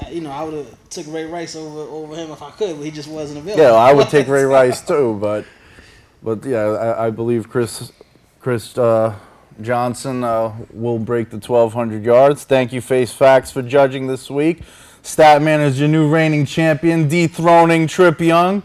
have took Ray Rice over him if I could, but he just wasn't available. Yeah, I would take Ray Rice too, but yeah, I believe Chris Johnson will break the 1,200 yards. Thank you, Fase Fax, for judging this week. Statman is your new reigning champion, dethroning Trip Yung.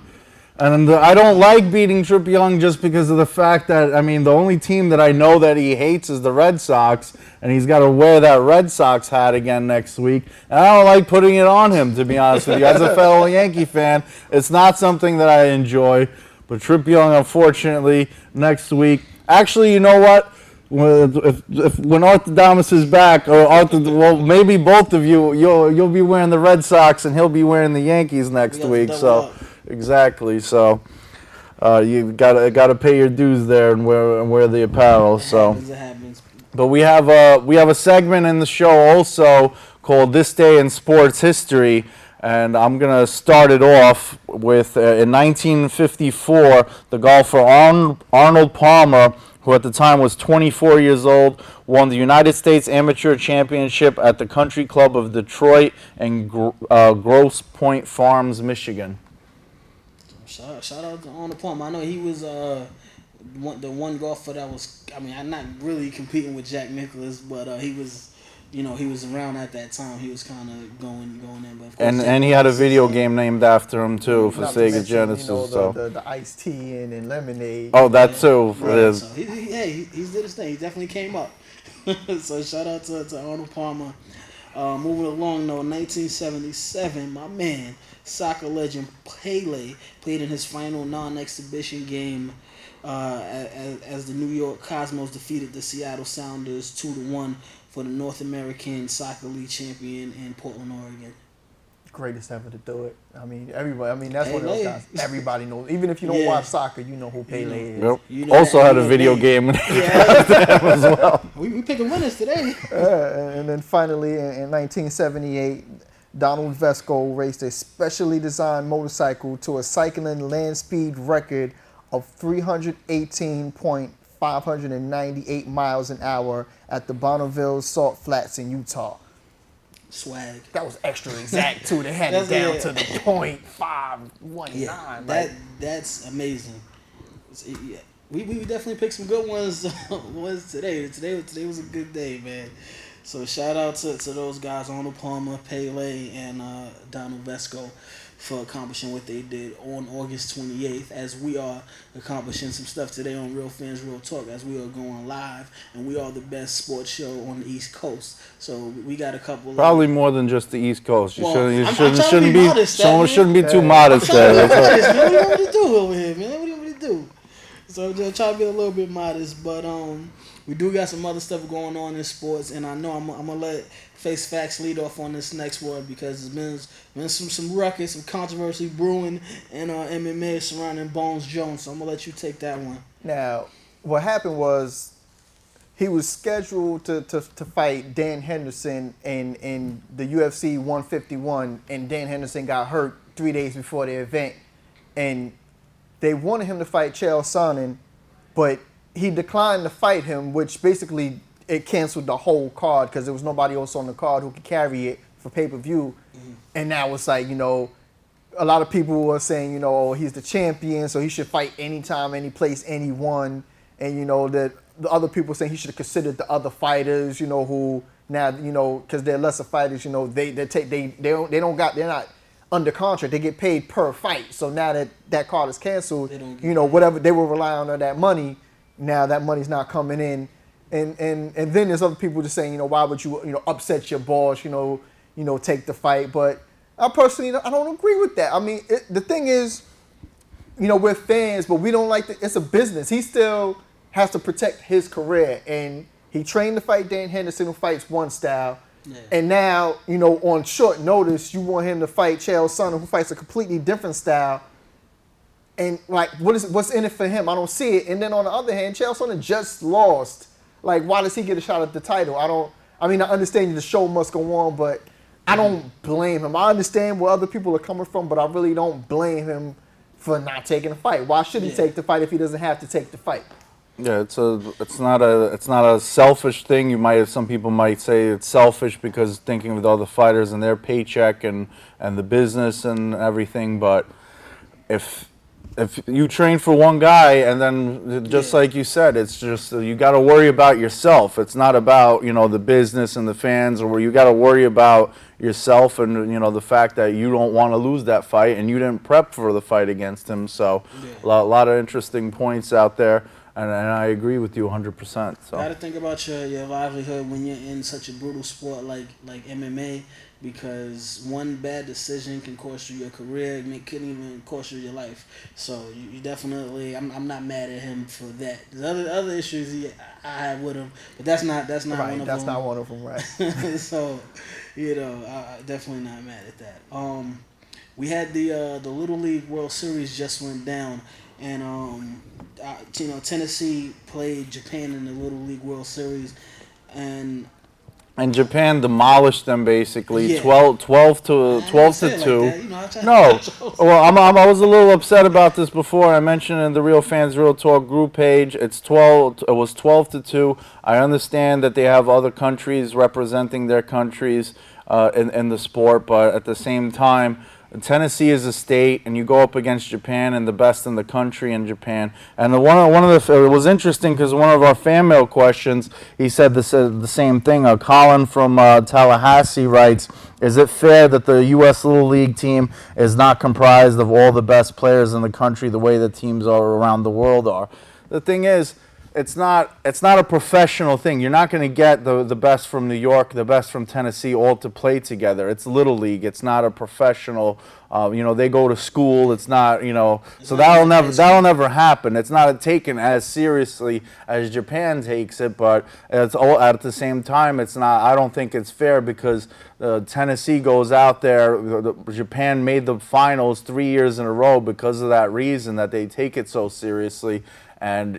And I don't like beating Trip Yung just because of the fact that, the only team that I know that he hates is the Red Sox, and he's got to wear that Red Sox hat again next week. And I don't like putting it on him, to be honest with you. As a fellow Yankee fan, it's not something that I enjoy. But Trip Yung, unfortunately, next week. Actually, you know what? When Arthur is back, or maybe both of you'll be wearing the Red Sox, and he'll be wearing the Yankees next week. So. Exactly. So you gotta pay your dues there and wear the apparel. It happens. But we have a segment in the show also called This Day in Sports History, And I'm going to start it off with, in 1954, the golfer Arnold Palmer, who at the time was 24 years old, won the United States Amateur Championship at the Country Club of Detroit and Grosse Pointe Farms, Michigan. Shout out to Arnold Palmer. I know he was the one golfer that was, I mean, I'm not really competing with Jack Nicklaus, but he was, you know, he was around at that time. He was kind of going in. But of course, and he had a video game named after him too for Sega Genesis. You know, so the iced tea and lemonade. Oh, that too. Right. So he did his thing. He definitely came up. So shout out to Arnold Palmer. Moving along though, 1977, my man, soccer legend Pele played in his final non-exhibition game as the New York Cosmos defeated the Seattle Sounders 2-1 for the North American Soccer League champion in Portland, Oregon. Greatest ever to do it. I mean, everybody. I mean, that's one of Pele. those guys. Everybody knows. Even if you don't watch soccer, you know who Pele is. Yep. You know also that had a video game as well. We picking winners today. And then finally, in 1978, Donald Vesco raced a specially designed motorcycle to a cycling land speed record of 318.598 miles an hour at the Bonneville Salt Flats in Utah. Swag. That was extra exact too. They had it down to the .519. Yeah, like, that's amazing. Yeah, we definitely picked some good ones today. Today was a good day, man. So shout out to those guys, Arnold Palmer, Pele, and Donald Vesco, for accomplishing what they did on August 28th, as we are accomplishing some stuff today on Real Fans Real Talk, as we are going live, and we are the best sports show on the East Coast. So we got a couple. Probably more than just the East Coast. You I'm shouldn't be modest, someone shouldn't be too I'm modest there. What do you want me to do over here, man? What do you want me to do? So I'm just trying to be a little bit modest, but we do got some other stuff going on in sports, and I know I'm gonna let Fase Fax lead off on this next one, because there's been some ruckus, some controversy brewing in MMA surrounding Bones Jones. So I'm gonna let you take that one. Now, what happened was he was scheduled to fight Dan Henderson in the UFC 151, and Dan Henderson got hurt 3 days before the event, and they wanted him to fight Chael Sonnen, but he declined to fight him, which basically it canceled the whole card because there was nobody else on the card who could carry it for pay-per-view. Mm-hmm. And now it's like, you know, a lot of people were saying, you know, oh, he's the champion, so he should fight anytime, any place, anyone. And, you know, that the other people saying he should have considered the other fighters, you know, who now, you know, because they're lesser fighters, you know, they're not under contract. They get paid per fight. So now that card is canceled, you know, whatever they were relying on that money, now that money's not coming in. And then there's other people just saying, you know, why would you know, upset your boss, you know, take the fight. But I personally, I don't agree with that. I mean, the thing is, you know, we're fans, but we don't like it's a business. He still has to protect his career. And he trained to fight Dan Henderson, who fights one style. Yeah. And now, you know, on short notice, you want him to fight Chael Sonnen, who fights a completely different style. And, like, what's in it for him? I don't see it. And then on the other hand, Chael Sonnen just lost. Like, why does he get a shot at the title? I understand the show must go on, but I don't blame him. I understand where other people are coming from, but I really don't blame him for not taking the fight. Why should he take the fight if he doesn't have to take the fight? Yeah, it's not a selfish thing. Some people might say it's selfish because thinking of the other fighters and their paycheck and the business and everything, but if you train for one guy and then just like you said, it's just you got to worry about yourself. It's not about, you know, the business and the fans, or where you got to worry about yourself and, you know, the fact that you don't want to lose that fight and you didn't prep for the fight against him. So a lot of interesting points out there, and I agree with you 100%. So got to think about your livelihood when you're in such a brutal sport like MMA. Because one bad decision can cost you your career, it could even cost you your life. So you definitely, I'm not mad at him for that. There's other issues I had with him, but that's not right, one of them. That's not one of them, right? So, you know, I definitely not mad at that. We had the Little League World Series just went down, and you know, Tennessee played Japan in the Little League World Series, and And Japan demolished them basically, Yeah. 12 to say it 2. like that, you know, I try- No, well, I was a little upset about this before. I mentioned in the Real Fans Real Talk group page. It was 12 to 2. I understand that they have other countries representing their countries in the sport, but at the same time, Tennessee is a state, and you go up against Japan and the best in the country in Japan. And it was interesting because one of our fan mail questions, he said the same thing. Colin from Tallahassee writes, "Is it fair that the U.S. Little League team is not comprised of all the best players in the country the way the teams are around the world are?" The thing is, it's not a professional thing. You're not going to get the best from New York, the best from Tennessee all to play together. It's Little League. It's not a professional. They go to school. It's not. So that'll never happen. It's not taken as seriously as Japan takes it. But it's all, at the same time, it's not. I don't think it's fair because Tennessee goes out there. Japan made the finals 3 years in a row because of that reason, that they take it so seriously. And,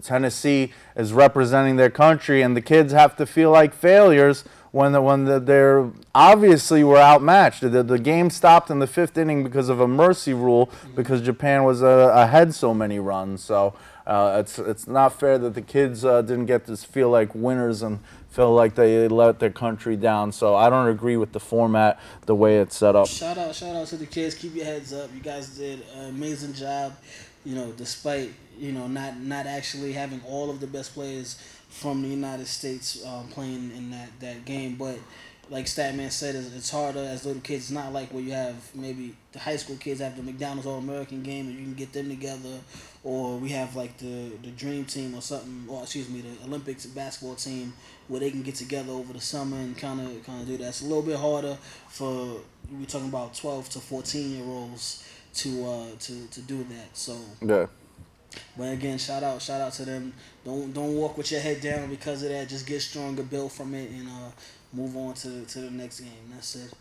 Tennessee is representing their country, and the kids have to feel like failures when they're obviously were outmatched. The game stopped in the 5th inning because of a mercy rule because Japan was ahead so many runs. So it's not fair that the kids didn't get to feel like winners and feel like they let their country down. So I don't agree with the format, the way it's set up. Shout out to the kids. Keep your heads up. You guys did an amazing job. Despite not actually having all of the best players from the United States playing in that game, but like Statman said, it's harder as little kids. It's not like where you have maybe the high school kids have the McDonald's All-American game and you can get them together, or we have like the Dream Team or something, or excuse me, the Olympics basketball team where they can get together over the summer and kind of do that. It's a little bit harder for we're talking about 12 to 14-year-olds to do that. So yeah. But again, shout out to them. Don't walk with your head down because of that. Just get stronger, build from it, and move on to the next game. That's it.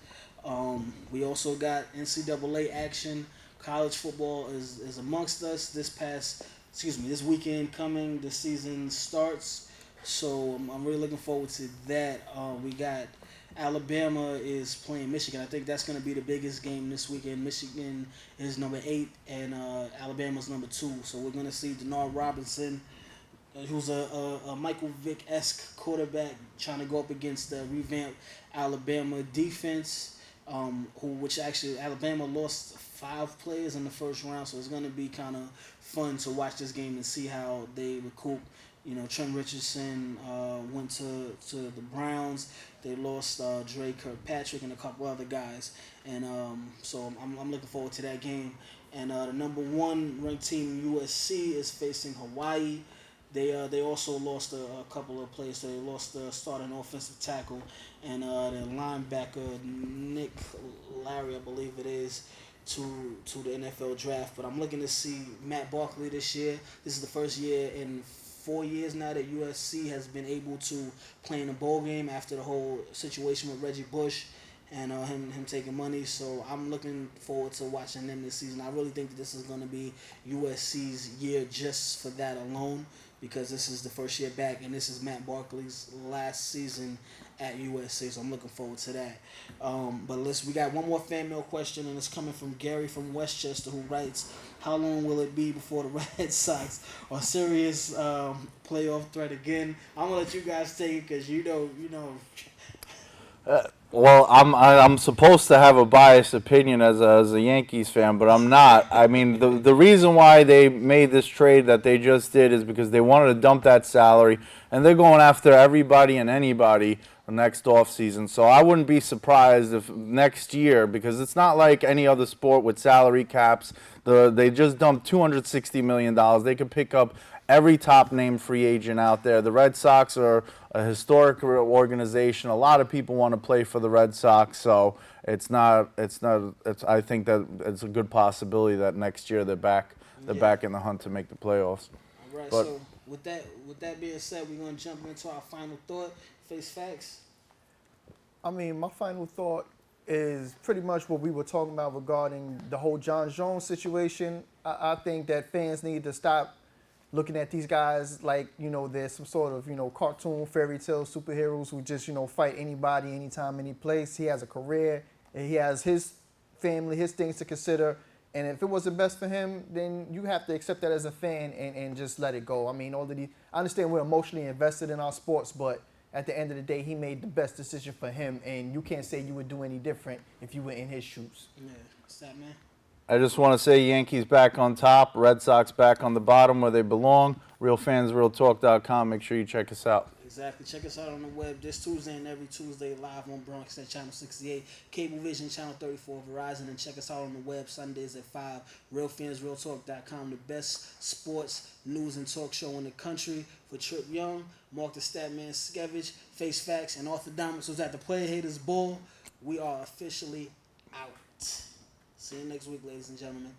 We also got NCAA action. College football is amongst us this weekend coming. The season starts, so I'm really looking forward to that. We got Alabama is playing Michigan. I think that's going to be the biggest game this weekend. Michigan is number 8 and Alabama's number 2. So we're going to see Denard Robinson, who's a Michael Vick-esque quarterback, trying to go up against the revamped Alabama defense, which actually Alabama lost 5 players in the first round. So it's going to be kind of fun to watch this game and see how they recoup. Trent Richardson went to the Browns. They lost Dre Kirkpatrick and a couple other guys. And so I'm looking forward to that game. And the number 1 ranked team, USC, is facing Hawaii. They also lost a couple of players. So they lost the starting offensive tackle and the linebacker, Nick Larry, I believe it is, to the NFL draft. But I'm looking to see Matt Barkley this year. This is the first year in 4 years now that USC has been able to play in a bowl game after the whole situation with Reggie Bush and him taking money. So I'm looking forward to watching them this season. I really think that this is going to be USC's year just for that alone, because this is the first year back and this is Matt Barkley's last season at USC. So I'm looking forward to that. But we got one more fan mail question, and it's coming from Gary from Westchester, who writes, "How long will it be before the Red Sox are serious playoff threat again?" I'm gonna let you guys take it because you know. Well, I'm supposed to have a biased opinion as a Yankees fan, but I'm not. I mean, the reason why they made this trade that they just did is because they wanted to dump that salary, and they're going after everybody and anybody next offseason. So I wouldn't be surprised if next year, because it's not like any other sport with salary caps. They just dumped $260 million. They could pick up every top name free agent out there. The Red Sox are a historic organization. A lot of people want to play for the Red Sox, so I think that it's a good possibility that next year they're back in the hunt to make the playoffs. All right, so with that being said, we're gonna jump into our final thought. Fase Fax. I mean, my final thought is pretty much what we were talking about regarding the whole John Jones situation. I think that fans need to stop looking at these guys like, you know, they're some sort of, you know, cartoon, fairy tale superheroes who just, you know, fight anybody, anytime, any place. He has a career, and he has his family, his things to consider. And if it wasn't best for him, then you have to accept that as a fan and just let it go. I mean, I understand we're emotionally invested in our sports, but at the end of the day, he made the best decision for him, and you can't say you would do any different if you were in his shoes. Yeah, Statman. I just want to say Yankees back on top, Red Sox back on the bottom where they belong. RealFansRealTalk.com. Make sure you check us out. Exactly. Check us out on the web this Tuesday and every Tuesday live on Bronx at Channel 68, Cablevision Channel 34, Verizon, and check us out on the web Sundays at 5, RealFansRealTalk.com, the best sports, news, and talk show in the country. For Trip Young, Mark the Statman, Skevich, Fase Fax, and Orthodomus was at the Player Haters Ball. We are officially out. See you next week, ladies and gentlemen.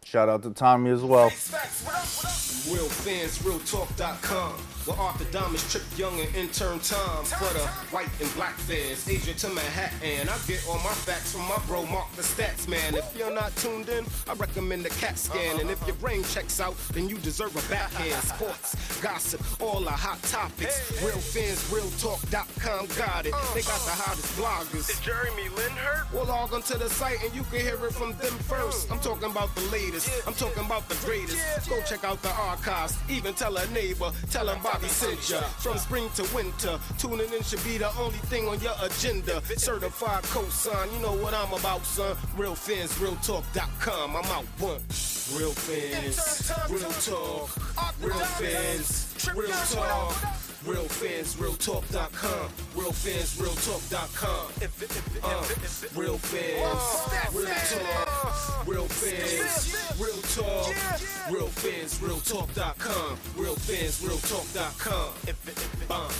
Shout out to Tommy as well. RealFansRealTalk.com, where Orthodomus, Trip Young, and intern Tom for the white and black fans. Asia to Manhattan, I get all my facts from my bro Mark the Statsman. If you're not tuned in, I recommend the CAT scan. And if your brain checks out, then you deserve a backhand. Sports, gossip, all the hot topics. RealFansRealTalk.com got it. They got the hottest bloggers. Is Jeremy Lin hurt? Well, log onto the site and you can hear it from them first. I'm talking about the latest. I'm talking about the greatest. Go check out the archives. Even tell a neighbor. Tell him Bobby sent ya. From spring to winter, tuning in should be the only thing on your agenda. Certified cosign, you know what I'm about, son. RealFansRealTalk.com. I'm out one. Real fans, real talk. Real fans, real talk. RealFansRealTalk.com. RealFansRealTalk.com. Real fans, real talk. Real fans, real talk. RealFansRealTalk.com. RealFansRealTalk.com.